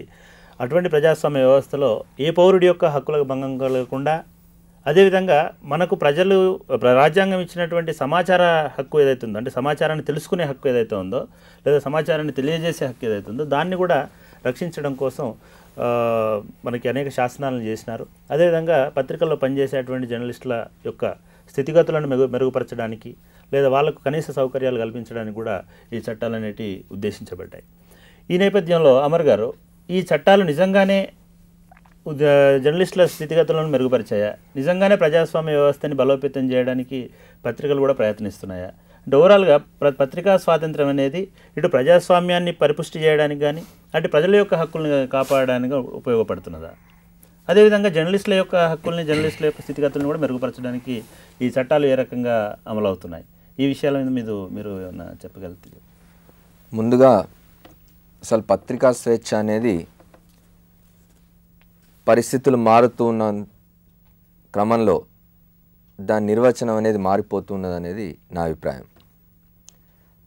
అటువంటి ప్రజాస్వామ్య వ్యవస్థలో ఏ పౌరుడి యొక్క హక్కులకు భంగం కలగకుండా, అదేవిధంగా మనకు రాజ్యాంగం ఇచ్చినటువంటి సమాచార హక్కు ఏదైతే ఉందో, అంటే సమాచారాన్ని తెలుసుకునే హక్కు ఏదైతే ఉందో లేదా సమాచారాన్ని తెలియజేసే హక్కు ఏదైతే ఉందో దాన్ని కూడా రక్షించడం కోసం మనకి అనేక శాసనాలను చేసినారు. అదేవిధంగా పత్రికల్లో పనిచేసేటువంటి జర్నలిస్టుల యొక్క స్థితిగతులను మెరుగుపరచడానికి లేదా వాళ్ళకు కనీస సౌకర్యాలు కల్పించడానికి కూడా ఈ చట్టాలు అనేటివి ఉద్దేశించబడ్డాయి. ఈ నేపథ్యంలో అమర్ గారు, ఈ చట్టాలు నిజంగానే జర్నలిస్టుల స్థితిగతులను మెరుగుపరిచాయా? నిజంగానే ప్రజాస్వామ్య వ్యవస్థని బలోపేతం చేయడానికి పత్రికలు కూడా ప్రయత్నిస్తున్నాయా? అంటే ఓవరాల్గా పత్రికా స్వాతంత్రం అనేది ఇటు ప్రజాస్వామ్యాన్ని పరిపుష్టి చేయడానికి కానీ అటు ప్రజల యొక్క హక్కుల్ని కాపాడడానికి ఉపయోగపడుతున్నదా? అదేవిధంగా జర్నలిస్టుల యొక్క హక్కుల్ని, జర్నలిస్టుల యొక్క స్థితిగతులను కూడా మెరుగుపరచడానికి ఈ చట్టాలు ఏ రకంగా అమలవుతున్నాయి? ఈ విషయాల మీద మీరు ఏమన్నా చెప్పగలిగితే. ముందుగా అసలు పత్రికా స్వేచ్ఛ అనేది పరిస్థితులు మారుతూ ఉన్న క్రమంలో దాని నిర్వచనం అనేది మారిపోతున్నది అనేది నా అభిప్రాయం.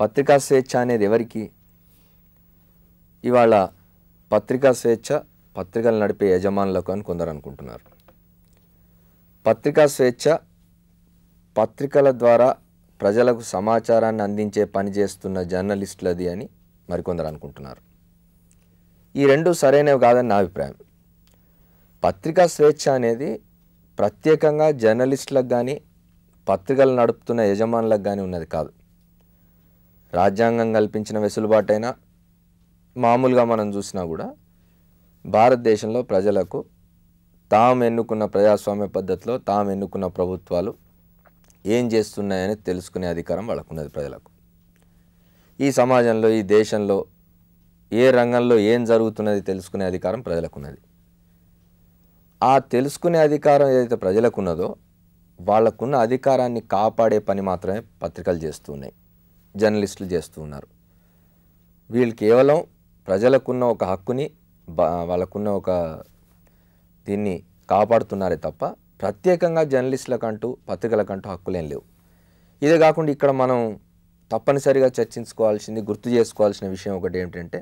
పత్రికా స్వేచ్ఛ అనేది ఎవరికి? ఇవాళ పత్రికా స్వేచ్ఛ పత్రికలు నడిపే యజమానులకు అని కొందరు అనుకుంటున్నారు. పత్రికా స్వేచ్ఛ పత్రికల ద్వారా ప్రజలకు సమాచారాన్ని అందించే పని చేస్తున్న జర్నలిస్టులది అని మరికొందరు అనుకుంటున్నారు. ఈ రెండు సరైనవి కాదని నా అభిప్రాయం. పత్రికా స్వేచ్ఛ అనేది ప్రత్యేకంగా జర్నలిస్టులకు కానీ పత్రికలు నడుపుతున్న యజమానులకు కానీ ఉన్నది కాదు. రాజ్యాంగం కల్పించిన వెసులుబాటైనా మామూలుగా మనం చూసినా కూడా భారతదేశంలో ప్రజలకు తాము ఎన్నుకున్న ప్రజాస్వామ్య పద్ధతిలో తాము ఎన్నుకున్న ప్రభుత్వాలు ఏం చేస్తున్నాయని తెలుసుకునే అధికారం వాళ్ళకున్నది ప్రజలకు. ఈ సమాజంలో, ఈ దేశంలో ఏ రంగంలో ఏం జరుగుతున్నది తెలుసుకునే అధికారం ప్రజలకున్నది. ఆ తెలుసుకునే అధికారం ఏదైతే ప్రజలకున్నదో వాళ్ళకున్న అధికారాన్ని కాపాడే పని మాత్రమే పత్రికలు చేస్తున్నాయి, జర్నలిస్టులు చేస్తూ ఉన్నారు. వీళ్ళు కేవలం ప్రజలకున్న ఒక హక్కుని, వాళ్ళకున్న ఒక దీన్ని కాపాడుతున్నారే తప్ప ప్రత్యేకంగా జర్నలిస్టులకంటూ పత్రికలకంటూ హక్కులేం లేవు. ఇదే కాకుండా ఇక్కడ మనం తప్పనిసరిగా చర్చించుకోవాల్సింది, గుర్తు చేసుకోవాల్సిన విషయం ఒకటి ఏమిటంటే,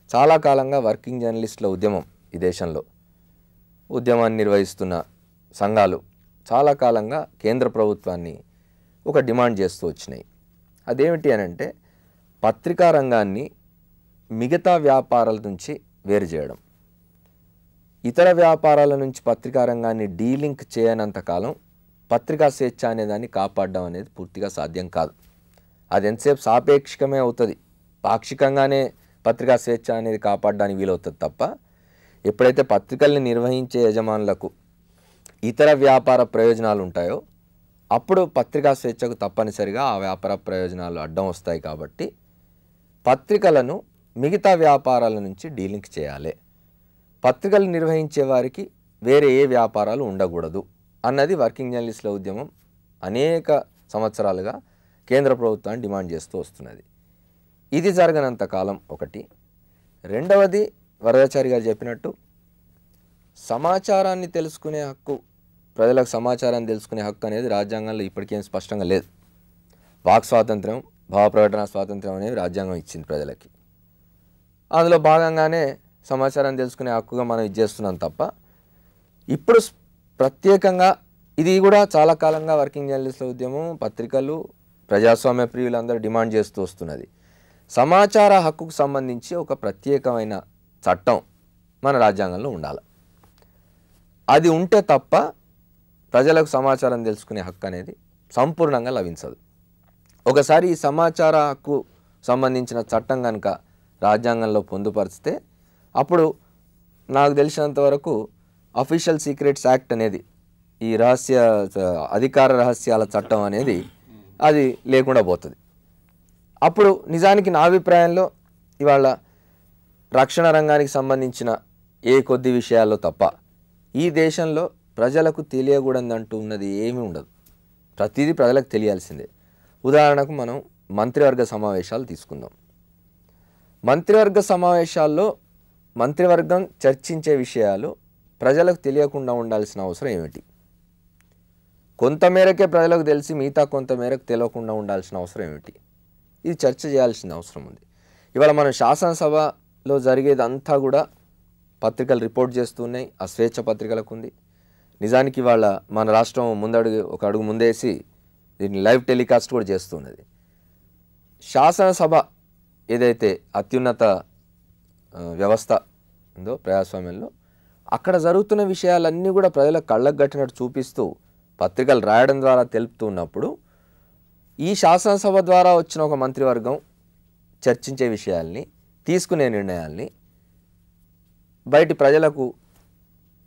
చాలా కాలంగా వర్కింగ్ జర్నలిస్టుల ఉద్యమం, ఈ దేశంలో ఉద్యమాన్ని నిర్వహిస్తున్న సంఘాలు చాలా కాలంగా కేంద్ర ప్రభుత్వాన్ని ఒక డిమాండ్ చేస్తూ వచ్చినాయి. అదేమిటి అని అంటే, పత్రికా రంగాన్ని మిగతా వ్యాపారాల నుంచి వేరు చేయడం. ఇతర వ్యాపారాల నుంచి పత్రికా రంగాన్ని డీలింక్ చేయనంతకాలం పత్రికా స్వేచ్ఛ అనేదాన్ని కాపాడడం అనేది పూర్తిగా సాధ్యం కాదు. అది ఎంతసేపు సాపేక్షికమే అవుతుంది, పాక్షికంగానే పత్రికా స్వేచ్ఛ అనేది కాపాడడానికి వీలవుతుంది తప్ప, ఎప్పుడైతే పత్రికల్ని నిర్వహించే యజమానులకు ఇతర వ్యాపార ప్రయోజనాలు ఉంటాయో అప్పుడు పత్రికా స్వేచ్ఛకు తప్పనిసరిగా ఆ వ్యాపార ప్రయోజనాలు అడ్డం వస్తాయి. కాబట్టి పత్రికలను మిగతా వ్యాపారాల నుంచి డీలింక్ చేయాలి, పత్రికలు నిర్వహించే వారికి వేరే ఏ వ్యాపారాలు ఉండకూడదు అన్నది వర్కింగ్ జర్నలిస్టుల ఉద్యమం అనేక సంవత్సరాలుగా కేంద్ర ప్రభుత్వాన్ని డిమాండ్ చేస్తూ వస్తున్నది. ఇది జరగనంత కాలం ఒకటి. రెండవది, వరదాచారి గారు చెప్పినట్టు సమాచారాన్ని తెలుసుకునే హక్కు, ప్రజలకు సమాచారాన్ని తెలుసుకునే హక్కు అనేది రాజ్యాంగంలో ఇప్పటికేం స్పష్టంగా లేదు. వాక్ స్వాతంత్రం, భావ ప్రకటన స్వాతంత్రం అనేవి రాజ్యాంగం ఇచ్చింది ప్రజలకి. అందులో భాగంగానే సమాచారాన్ని తెలుసుకునే హక్కుగా మనం ఇచ్చేస్తున్నాం తప్ప, ఇప్పుడు ప్రత్యేకంగా ఇది కూడా చాలా కాలంగా వర్కింగ్ జర్నలిస్టుల ఉద్యమం, పత్రికలు, ప్రజాస్వామ్య ప్రియులందరూ డిమాండ్ చేస్తూ వస్తున్నది. సమాచార హక్కుకు సంబంధించి ఒక ప్రత్యేకమైన చట్టం మన రాజ్యాంగంలో ఉండాలి. అది ఉంటే తప్ప ప్రజలకు సమాచారం తెలుసుకునే హక్కు అనేది సంపూర్ణంగా లభించదు. ఒకసారి ఈ సమాచార హక్కు సంబంధించిన చట్టం కనుక రాజ్యాంగంలో పొందుపరిస్తే అప్పుడు నాకు తెలిసినంత వరకు అఫీషియల్ సీక్రెట్స్ యాక్ట్ అనేది, ఈ అధికార రహస్యాల చట్టం అనేది అది లేకుండా పోతుంది. అప్పుడు నిజానికి నా అభిప్రాయంలో ఇవాళ రక్షణ రంగానికి సంబంధించిన ఏ కొద్ది విషయాల్లో తప్ప ఈ దేశంలో ప్రజలకు తెలియకూడదంటూ ఉన్నది ఏమీ ఉండదు. ప్రతిదీ ప్రజలకు తెలియాల్సిందే. ఉదాహరణకు మనం మంత్రివర్గ సమావేశాలు తీసుకుందాం. మంత్రివర్గ సమావేశాల్లో మంత్రివర్గం చర్చించే విషయాలు ప్రజలకు తెలియకుండా ఉండాల్సిన అవసరం ఏమిటి? కొంతమేరకే ప్రజలకు తెలిసి మిగతా కొంతమేరకు తెలియకుండా ఉండాల్సిన అవసరం ఏమిటి? ఇది చర్చ చేయాల్సిన అవసరం ఉంది. ఇవాళ మనం శాసనసభలో జరిగేదంతా కూడా పత్రికలు రిపోర్ట్ చేస్తున్నాయి. ఆ స్వేచ్ఛ పత్రికలకు ఉంది. నిజానికి ఇవాళ మన రాష్ట్రం ఒక అడుగు ముందేసి దీన్ని లైవ్ టెలికాస్ట్ కూడా చేస్తున్నది. శాసనసభ ఏదైతే అత్యున్నత వ్యవస్థ ఉందో ప్రజాస్వామ్యంలో, అక్కడ జరుగుతున్న విషయాలన్నీ కూడా ప్రజలకు కళ్ళకు కట్టినట్టు చూపిస్తూ పత్రికలు రాయడం ద్వారా తెలుపుతున్నప్పుడు ఈ శాసనసభ ద్వారా వచ్చిన ఒక మంత్రివర్గం చర్చించే విషయాల్ని, తీసుకునే నిర్ణయాల్ని బయటి ప్రజలకు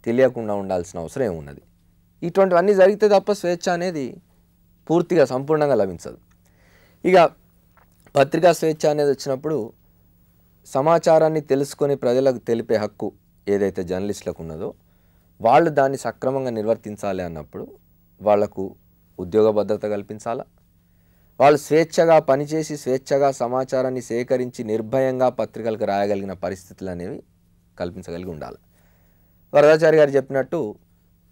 తెలియకుండా ఉండాల్సిన అవసరం ఏమున్నది? ఇటువంటివన్నీ జరిగితే తప్ప స్వేచ్ఛ అనేది పూర్తిగా సంపూర్ణంగా లభించదు. ఇక పత్రికా స్వేచ్ఛ అనేది వచ్చినప్పుడు సమాచారాన్ని తెలుసుకొని ప్రజలకు తెలిపే హక్కు ఏదైతే జర్నలిస్టులకు ఉన్నదో వాళ్ళు దాన్ని సక్రమంగా నిర్వర్తించాలి అన్నప్పుడు వాళ్లకు ఉద్యోగ భద్రత కల్పించాలా, వాళ్ళు స్వేచ్ఛగా పనిచేసి స్వేచ్ఛగా సమాచారాన్ని సేకరించి నిర్భయంగా పత్రికలకు రాయగలిగిన పరిస్థితులు అనేవి కల్పించగలిగి ఉండాలి. వరదాచారి గారు చెప్పినట్టు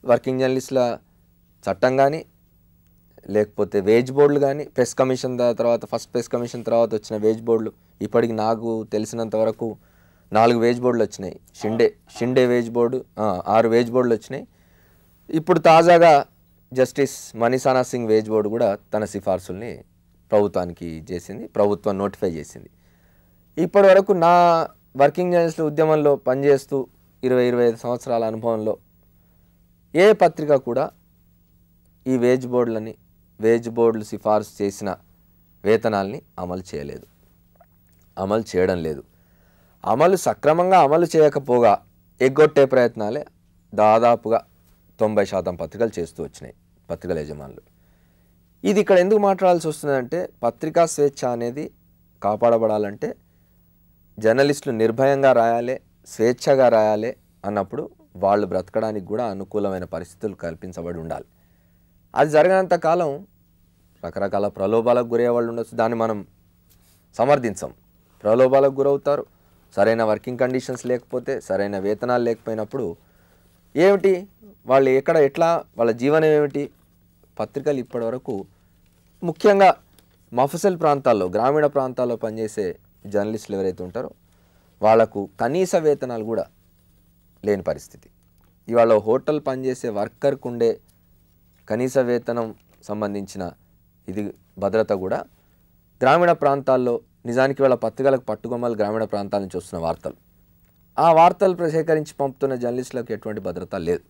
వర్కింగ్ జర్నలిస్టుల చట్టం కానీ, లేకపోతే వేజ్ బోర్డులు కానీ, ప్రెస్ కమిషన్ తర్వాత ఫస్ట్ ప్రెస్ కమిషన్ తర్వాత వచ్చిన వేజ్ బోర్డులు, ఇప్పటికి నాకు తెలిసినంత వరకు 4 వేజ్ బోర్డులు వచ్చినాయి. షిండే వేజ్ బోర్డు 6 వేజ్ బోర్డులు వచ్చినాయి. ఇప్పుడు తాజాగా జస్టిస్ మనీషానా సింగ్ వేజ్ బోర్డు కూడా తన సిఫార్సుల్ని ప్రభుత్వానికి చేసింది, ప్రభుత్వం నోటిఫై చేసింది. ఇప్పటి వరకు నా వర్కింగ్ జర్నలిస్టుల ఉద్యమంలో పనిచేస్తూ 20-25 సంవత్సరాల అనుభవంలో ఏ పత్రిక కూడా ఈ వేజ్ బోర్డులు సిఫార్సు చేసిన వేతనాల్ని అమలు చేయడం లేదు. సక్రమంగా అమలు చేయకపోగా ఎగ్గొట్టే ప్రయత్నాలే దాదాపుగా 90% పత్రికలు చేస్తూ వచ్చినాయి పత్రికల యజమానులు. ఇది ఇక్కడ ఎందుకు మాట్లాడాల్సి వస్తుందంటే, పత్రికా స్వేచ్ఛ అనేది కాపాడబడాలంటే జర్నలిస్టులు నిర్భయంగా రాయాలి, స్వేచ్ఛగా రాయాలి అన్నప్పుడు వాళ్ళు బ్రతకడానికి కూడా అనుకూలమైన పరిస్థితులు కల్పించబడి ఉండాలి. అది జరగనంత కాలం రకరకాల ప్రలోభాలకు గురయ్యే వాళ్ళు ఉండొచ్చు. దాన్ని మనం సమర్థించం. ప్రలోభాలకు గురవుతారు. సరైన వర్కింగ్ కండిషన్స్ లేకపోతే, సరైన వేతనాలు లేకపోయినప్పుడు ఏమిటి వాళ్ళు ఎట్లా వాళ్ళ జీవనం ఏమిటి? పత్రికలు ఇప్పటివరకు ముఖ్యంగా మఫ్సల్ ప్రాంతాల్లో, గ్రామీణ ప్రాంతాల్లో పనిచేసే జర్నలిస్టులు ఎవరైతే ఉంటారో వాళ్లకు కనీస వేతనాలు కూడా లేని పరిస్థితి. ఇవాళ హోటల్ పనిచేసే వర్కర్కు ఉండే కనీస వేతనం సంబంధించిన ఇది భద్రత కూడా గ్రామీణ ప్రాంతాల్లో, నిజానికి వాళ్ళ పత్రికలకు పట్టుకొమ్మలు గ్రామీణ ప్రాంతాల నుంచి వస్తున్న వార్తలు, ఆ వార్తలు సేకరించి పంపుతున్న జర్నలిస్టులకు ఎటువంటి భద్రత లేదు.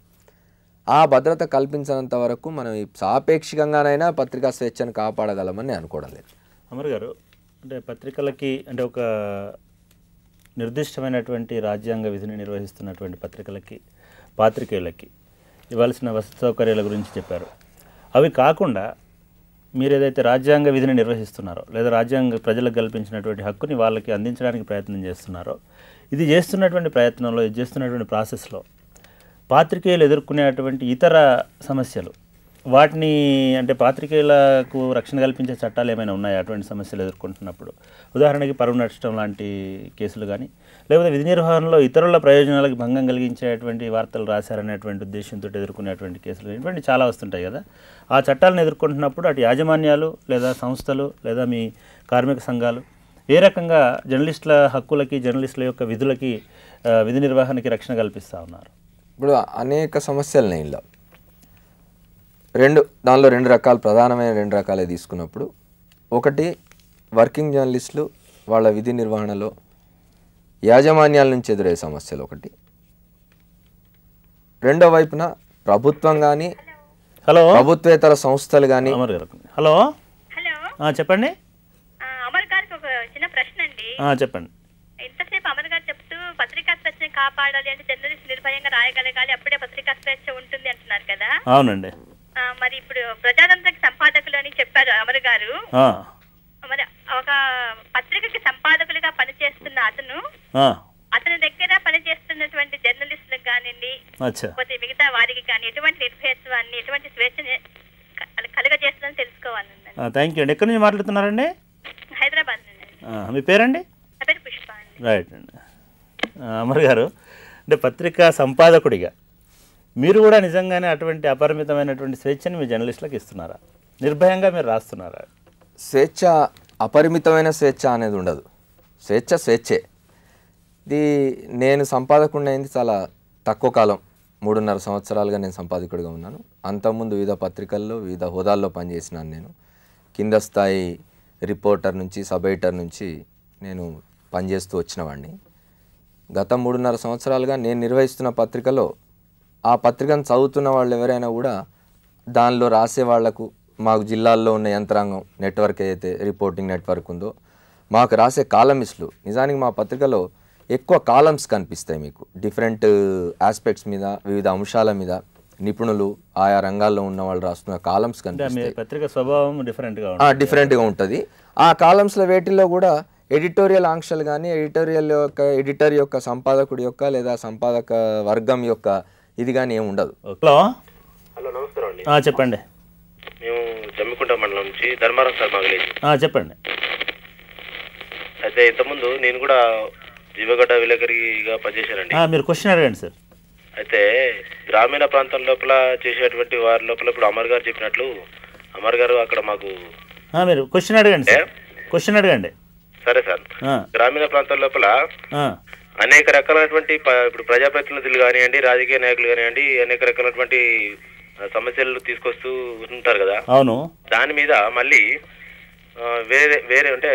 ఆ భద్రత కల్పించినంత వరకు మనం సాపేక్షికంగానైనా పత్రికా స్వేచ్ఛను కాపాడగలమని అనుకోవడం లేదు. అమర్ గారు, అంటే పత్రికలకి అంటే ఒక నిర్దిష్టమైనటువంటి రాజ్యాంగ విధిని నిర్వహిస్తున్నటువంటి పత్రికలకి, పాత్రికేయులకి ఇవ్వాల్సిన వసతి సౌకర్యాల గురించి చెప్పారు. అవి కాకుండా మీరు ఏదైతే రాజ్యాంగ విధిని నిర్వహిస్తున్నారో, లేదా రాజ్యాంగ ప్రజలకు కల్పించినటువంటి హక్కుని వాళ్ళకి అందించడానికి ప్రయత్నం చేస్తున్నారో, ఇది చేస్తున్నటువంటి ప్రయత్నంలో, ఇది చేస్తున్నటువంటి ప్రాసెస్లో పాత్రికేయులు ఎదుర్కొనేటువంటి ఇతర సమస్యలు, వాటిని అంటే పాత్రికేయులకు రక్షణ కల్పించే చట్టాలు ఏమైనా ఉన్నాయా అటువంటి సమస్యలు ఎదుర్కొంటున్నప్పుడు? ఉదాహరణకి పరువు నష్టం లాంటి కేసులు కానీ, లేకపోతే విధి నిర్వహణలో ఇతరుల ప్రయోజనాలకు భంగం కలిగించేటువంటి వార్తలు రాశారనేటువంటి ఉద్దేశంతో ఎదుర్కొనేటువంటి కేసులు ఇటువంటి చాలా వస్తుంటాయి కదా. ఆ చట్టాలను ఎదుర్కొంటున్నప్పుడు అటు యాజమాన్యాలు లేదా సంస్థలు లేదా మీ కార్మిక సంఘాలు ఏ రకంగా జర్నలిస్టుల హక్కులకి, జర్నలిస్టుల యొక్క విధులకి, విధి నిర్వహణకి రక్షణ కల్పిస్తూ ఉన్నారు? ఇప్పుడు అనేక సమస్యలు ఇందులో దానిలో ప్రధానమైన రెండు రకాలే తీసుకున్నప్పుడు, ఒకటి వర్కింగ్ జర్నలిస్టులు వాళ్ళ విధి నిర్వహణలో యాజమాన్యాల నుంచి ఎదురయ్యే సమస్యలు ఒకటి, రెండో వైపున ప్రభుత్వం కానీ, ప్రభుత్వేతర సంస్థలు కానీ. హలో చెప్పండి. అమర్ గారికి ఒక చిన్న ప్రశ్న అండి. చెప్పండి. ఇంతసేపు అమర్ గారు చెప్తూ పత్రికా స్వేచ్ఛ కాపాడాలి అంటే జర్నలిస్ట్ నిర్భయంగా రాయగలగాలి, అప్పుడే పత్రికా స్వేచ్ఛ ఉంటుంది అంటున్నారు కదా. అవునండి. మరి ఇప్పుడు ప్రజాతంత్రకి సంపాదకులు అని చెప్పారు అమర్ గారు. మరి ఒక పత్రికకి సంపాదకులుగా పనిచేస్తున్న అతని దగ్గర పనిచేస్తున్నటువంటి జర్నలిస్టులకు కానివ్వండి, లేకపోతే మిగతా వారికి కానీ ఎటువంటి నిర్భయత్వాన్ని, ఎటువంటి స్వేచ్ఛని కలుగజేస్తుందని తెలుసుకోవాలండి. థ్యాంక్ యూ అండి. ఎక్కడి నుంచి మాట్లాడుతున్నారండి? హైదరాబాద్ నుండి. మీ పేరండి? నా పేరు పుష్ప అండి. రైట్ అండి. అమర్ గారు, అంటే పత్రికా సంపాదకుడిగా మీరు కూడా నిజంగానే అటువంటి అపరిమితమైనటువంటి స్వేచ్ఛని మీ జర్నలిస్టులకు ఇస్తున్నారా? నిర్భయంగా మీరు రాస్తున్నారా? స్వేచ్ఛ, అపరిమితమైన స్వేచ్ఛ అనేది ఉండదు. స్వేచ్ఛే. ఇది నేను సంపాదకుడిని అయింది చాలా తక్కువ కాలం, 3.5 సంవత్సరాలుగా నేను సంపాదకుడిగా ఉన్నాను. అంతకుముందు వివిధ పత్రికల్లో వివిధ హోదాల్లో పనిచేసినాను. నేను కింద స్థాయి రిపోర్టర్ నుంచి, సబ్ ఎడిటర్ నుంచి నేను పనిచేస్తూ వచ్చినవాడిని. గత 3.5 సంవత్సరాలుగా నేను నిర్వహిస్తున్న పత్రికలో ఆ పత్రికను చదువుతున్న వాళ్ళు ఎవరైనా కూడా దానిలో రాసే వాళ్లకు, మాకు జిల్లాల్లో ఉన్న యంత్రాంగం నెట్వర్క్ ఏదైతే రిపోర్టింగ్ నెట్వర్క్ ఉందో, మాకు రాసే కాలమిస్టులు, నిజానికి మా పత్రికలో ఎక్కువ కాలమ్స్ కనిపిస్తాయి మీకు. డిఫరెంట్ ఆస్పెక్ట్స్ మీద, వివిధ అంశాల మీద నిపుణులు, ఆయా రంగాల్లో ఉన్న వాళ్ళు రాస్తున్న కాలమ్స్ కనిపిస్తాయి. పత్రిక స్వభావం డిఫరెంట్గా ఉంటుంది. ఆ కాలమ్స్ల వేటిల్లో కూడా ఎడిటోరియల్ ఆంక్షలు కానీ, ఎడిటర్ యొక్క సంపాదకుడి యొక్క లేదా సంపాదక వర్గం యొక్క ఇది కానీ ఏమి ఉండదు. హలో నమస్కారం అండి. చెప్పండి. మేము జమ్మికుంట మండలం నుంచి ధర్మారం సార్ మగలేదు. చెప్పండి. అయితే ఇంతకుముందు నేను కూడా జీవగడ్డ విలేకరిగా పనిచేశానండి. మీరు క్వశ్చన్ అడగండి సార్. అయితే గ్రామీణ ప్రాంతం లోపల చేసేటువంటి వారి లోపల ఇప్పుడు అమర్ గారు చెప్పినట్లు, అమర్ గారు అక్కడ మాకు మీరు క్వశ్చన్ అడగండి సార్. క్వశ్చన్ అడగండి. సరే సార్. గ్రామీణ ప్రాంతం లోపల అనేక రకాలైనటువంటి ఇప్పుడు ప్రజాప్రతినిధులు కానివ్వండి, రాజకీయ నాయకులు కానివ్వండి, అనేక రకాలైనటువంటి సమస్యలు తీసుకొస్తూ ఉంటారు కదా. అవును. దాని మీద మళ్ళీ వేరే అంటే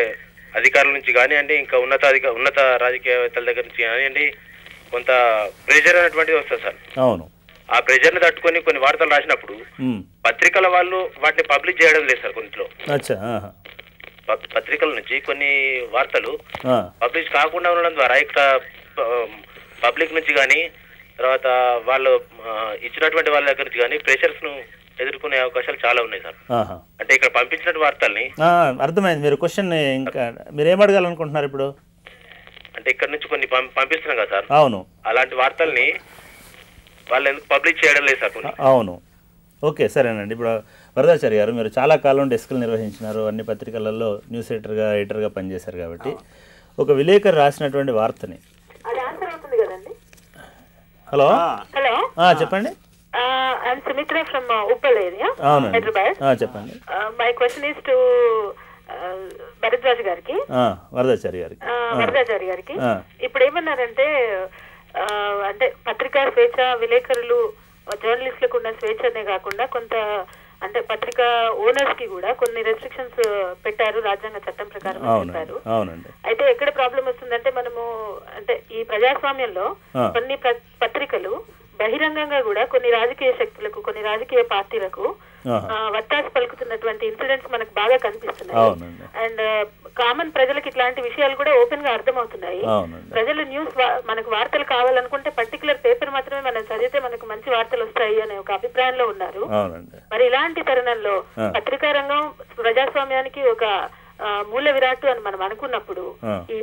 అధికారుల నుంచి కానివ్వండి, ఇంకా ఉన్నత రాజకీయవేత్తల దగ్గర నుంచి కానివ్వండి, కొంత ప్రెషర్ అనేటువంటిది వస్తుంది సార్. అవును. ఆ ప్రెషర్ని తట్టుకొని కొన్ని వార్తలు రాసినప్పుడు పత్రికల వాళ్ళు వాటిని పబ్లిష్ చేయడం లేదు సార్. కొన్నిట్లో పత్రికల నుంచి కొన్ని వార్తలు పబ్లిష్ కాకుండా ఉండడం ద్వారా ఇక్కడ పబ్లిక్ నుంచి కానీ, తర్వాత వాళ్ళు ఇచ్చినటువంటి వాళ్ళ దగ్గర నుంచి కానీ ప్రెషర్స్ ను ఎదుర్కొనే అవకాశాలు చాలా ఉన్నాయి సార్. అంటే ఇక్కడ పంపించిన వార్తల్ని అర్థమైంది. మీరు క్వశ్చన్ ఇంకా మీరు ఏం అడగాలనుకుంటున్నారు ఇప్పుడు? అంటే ఇక్కడ నుంచి కొన్ని పంపిస్తున్నాం కదా సార్. అవును. అలాంటి వార్తల్ని వాళ్ళు ఎందుకు పబ్లిష్ చేయడం లేదు సార్? అవును. ఓకే, సరేనండి. ఇప్పుడు వరదాచారి గారు, మీరు చాలా కాలం డెస్క్లు నిర్వహించినారు, అన్ని పత్రికలలో న్యూస్ ఎడిటర్గా పనిచేశారు కాబట్టి ఒక విలేకరు రాసినటువంటి వార్తని. హలో చెప్పండి. I'm Sumitra from Uppal area, Hyderabad. చెప్పండి. My question is to Varadachari గారికి. ఇప్పుడు ఏమన్నారంటే, అంటే పత్రికా స్వేచ్ఛ, విలేకరులు జర్నలిస్టులకు ఉన్న స్వేచ్ఛనే కాకుండా కొంత అంటే పత్రికా ఓనర్స్ కి కూడా కొన్ని రెస్ట్రిక్షన్స్ పెట్టారు రాజ్యాంగ చట్టం ప్రకారం పెట్టారు. అయితే ఎక్కడ ప్రాబ్లం వస్తుందంటే, మనము అంటే ఈ ప్రజాస్వామ్యంలో కొన్ని పత్రికలు బహిరంగంగా కూడా కొన్ని రాజకీయ శక్తులకు, కొన్ని రాజకీయ పార్టీలకు వత్తాసు పలుకుతున్నటువంటి ఇన్సిడెంట్స్ మనకు బాగా కనిపిస్తున్నాయి. అండ్ కామన్ ప్రజలకు ఇట్లాంటి విషయాలు కూడా ఓపెన్ గా అర్థమవుతున్నాయి. ప్రజలు న్యూస్ మనకు వార్తలు కావాలనుకుంటే పర్టికులర్ పేపర్ మాత్రమే మనం చదివితే మనకు మంచి వార్తలు వస్తాయి అనే ఒక అభిప్రాయంలో ఉన్నారు. మరి ఇలాంటి తరుణంలో పత్రికా రంగం ప్రజాస్వామ్యానికి ఒక మూల విరాట్టు అని మనం అనుకున్నప్పుడు, ఈ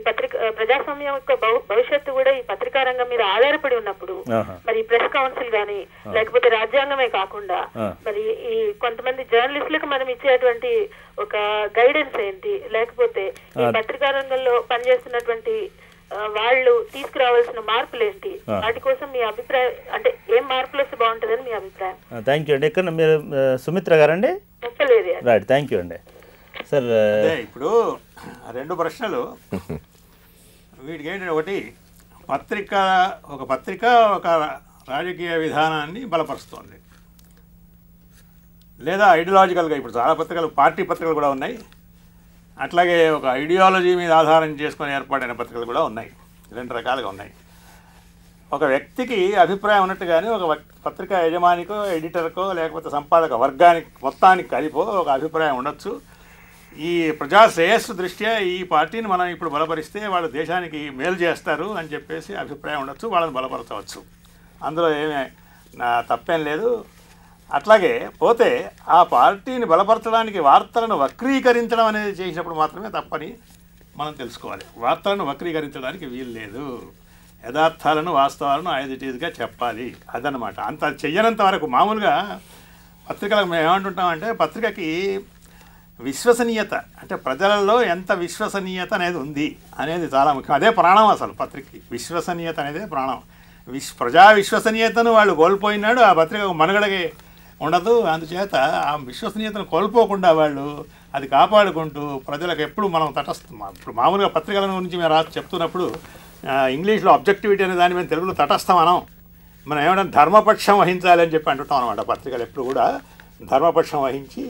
ప్రజాస్వామ్యం యొక్క భవిష్యత్తు కూడా ఈ పత్రికా రంగం మీద ఆధారపడి ఉన్నప్పుడు, మరి ప్రెస్ కౌన్సిల్ గాని లేకపోతే రాజ్యాంగమే కాకుండా మరి ఈ కొంతమంది జర్నలిస్టులకు మనం ఇచ్చేటువంటి ఒక గైడెన్స్ ఏంటి, లేకపోతే ఈ పత్రికా రంగంలో పనిచేస్తున్నటువంటి వాళ్ళు తీసుకురావాల్సిన మార్పులు ఏంటి, వాటి కోసం మీ అభిప్రాయం, అంటే ఏం మార్పులు వస్తే బాగుంటుందని మీ అభిప్రాయం? థ్యాంక్ యూ అండి. ఎక్కడ మీరు సుమిత్ర గారండి? ముప్పలేదు. రైట్, థ్యాంక్ యూ అండి. సార్, ఇప్పుడు 2 ప్రశ్నలు వీటికి ఏంటంటే, ఒకటి ఒక పత్రిక ఒక రాజకీయ విధానాన్ని బలపరుస్తోంది, లేదా ఐడియాలజికల్గా. ఇప్పుడు చాలా పత్రికలు పార్టీ పత్రికలు కూడా ఉన్నాయి, అట్లాగే ఒక ఐడియాలజీ మీద ఆధారం చేసుకొని ఏర్పాటైన పత్రికలు కూడా ఉన్నాయి. 2 రకాలుగా ఉన్నాయి. ఒక వ్యక్తికి అభిప్రాయం ఉన్నట్టుగానే ఒక పత్రికా యజమానికో, ఎడిటర్కో, లేకపోతే సంపాదక వర్గానికి మొత్తానికి కలిపో ఒక అభిప్రాయం ఉండొచ్చు. ఈ ప్రజా శ్రేయస్సు దృష్ట్యా ఈ పార్టీని మనం ఇప్పుడు బలపరిస్తే వాళ్ళు దేశానికి మేలు చేస్తారు అని చెప్పేసి అభిప్రాయం ఉండొచ్చు, వాళ్ళని బలపరచవచ్చు. అందులో ఏమీ తప్పేం లేదు. అట్లాగే పోతే ఆ పార్టీని బలపరచడానికి వార్తలను వక్రీకరించడం అనేది చేసినప్పుడు మాత్రమే తప్పని మనం తెలుసుకోవాలి. వార్తలను వక్రీకరించడానికి వీలు లేదు. యథార్థాలను వాస్తవాలను యాజ్ ఇట్ ఈజ్గా చెప్పాలి, అదనమాట. అంత చెయ్యనంత వరకు మామూలుగా పత్రికలకు మేము ఏమంటుంటామంటే పత్రికకి విశ్వసనీయత అంటే ప్రజలలో ఎంత విశ్వసనీయత అనేది ఉంది అనేది చాలా ముఖ్యం. అదే ప్రాణం అసలు పత్రికకి. విశ్వసనీయత అనేది ప్రాణం. ప్రజా విశ్వసనీయతను వాళ్ళు కోల్పోయినాడు ఆ పత్రిక మనుగడకి ఉండదు. అందుచేత ఆ విశ్వసనీయతను కోల్పోకుండా వాళ్ళు అది కాపాడుకుంటూ ప్రజలకు ఎప్పుడు మనం తటస్థం. ఇప్పుడు మామూలుగా పత్రికల గురించి మేము చెప్తున్నప్పుడు ఇంగ్లీష్లో అబ్జెక్టివిటీ అనే దాని మీద తెలుగులో తటస్థం అనం. మనం ఏమంటే ధర్మపక్షం వహించాలి అని చెప్పి అంటుంటాం అనమాట. పత్రికలు ఎప్పుడు కూడా ధర్మపక్షం వహించి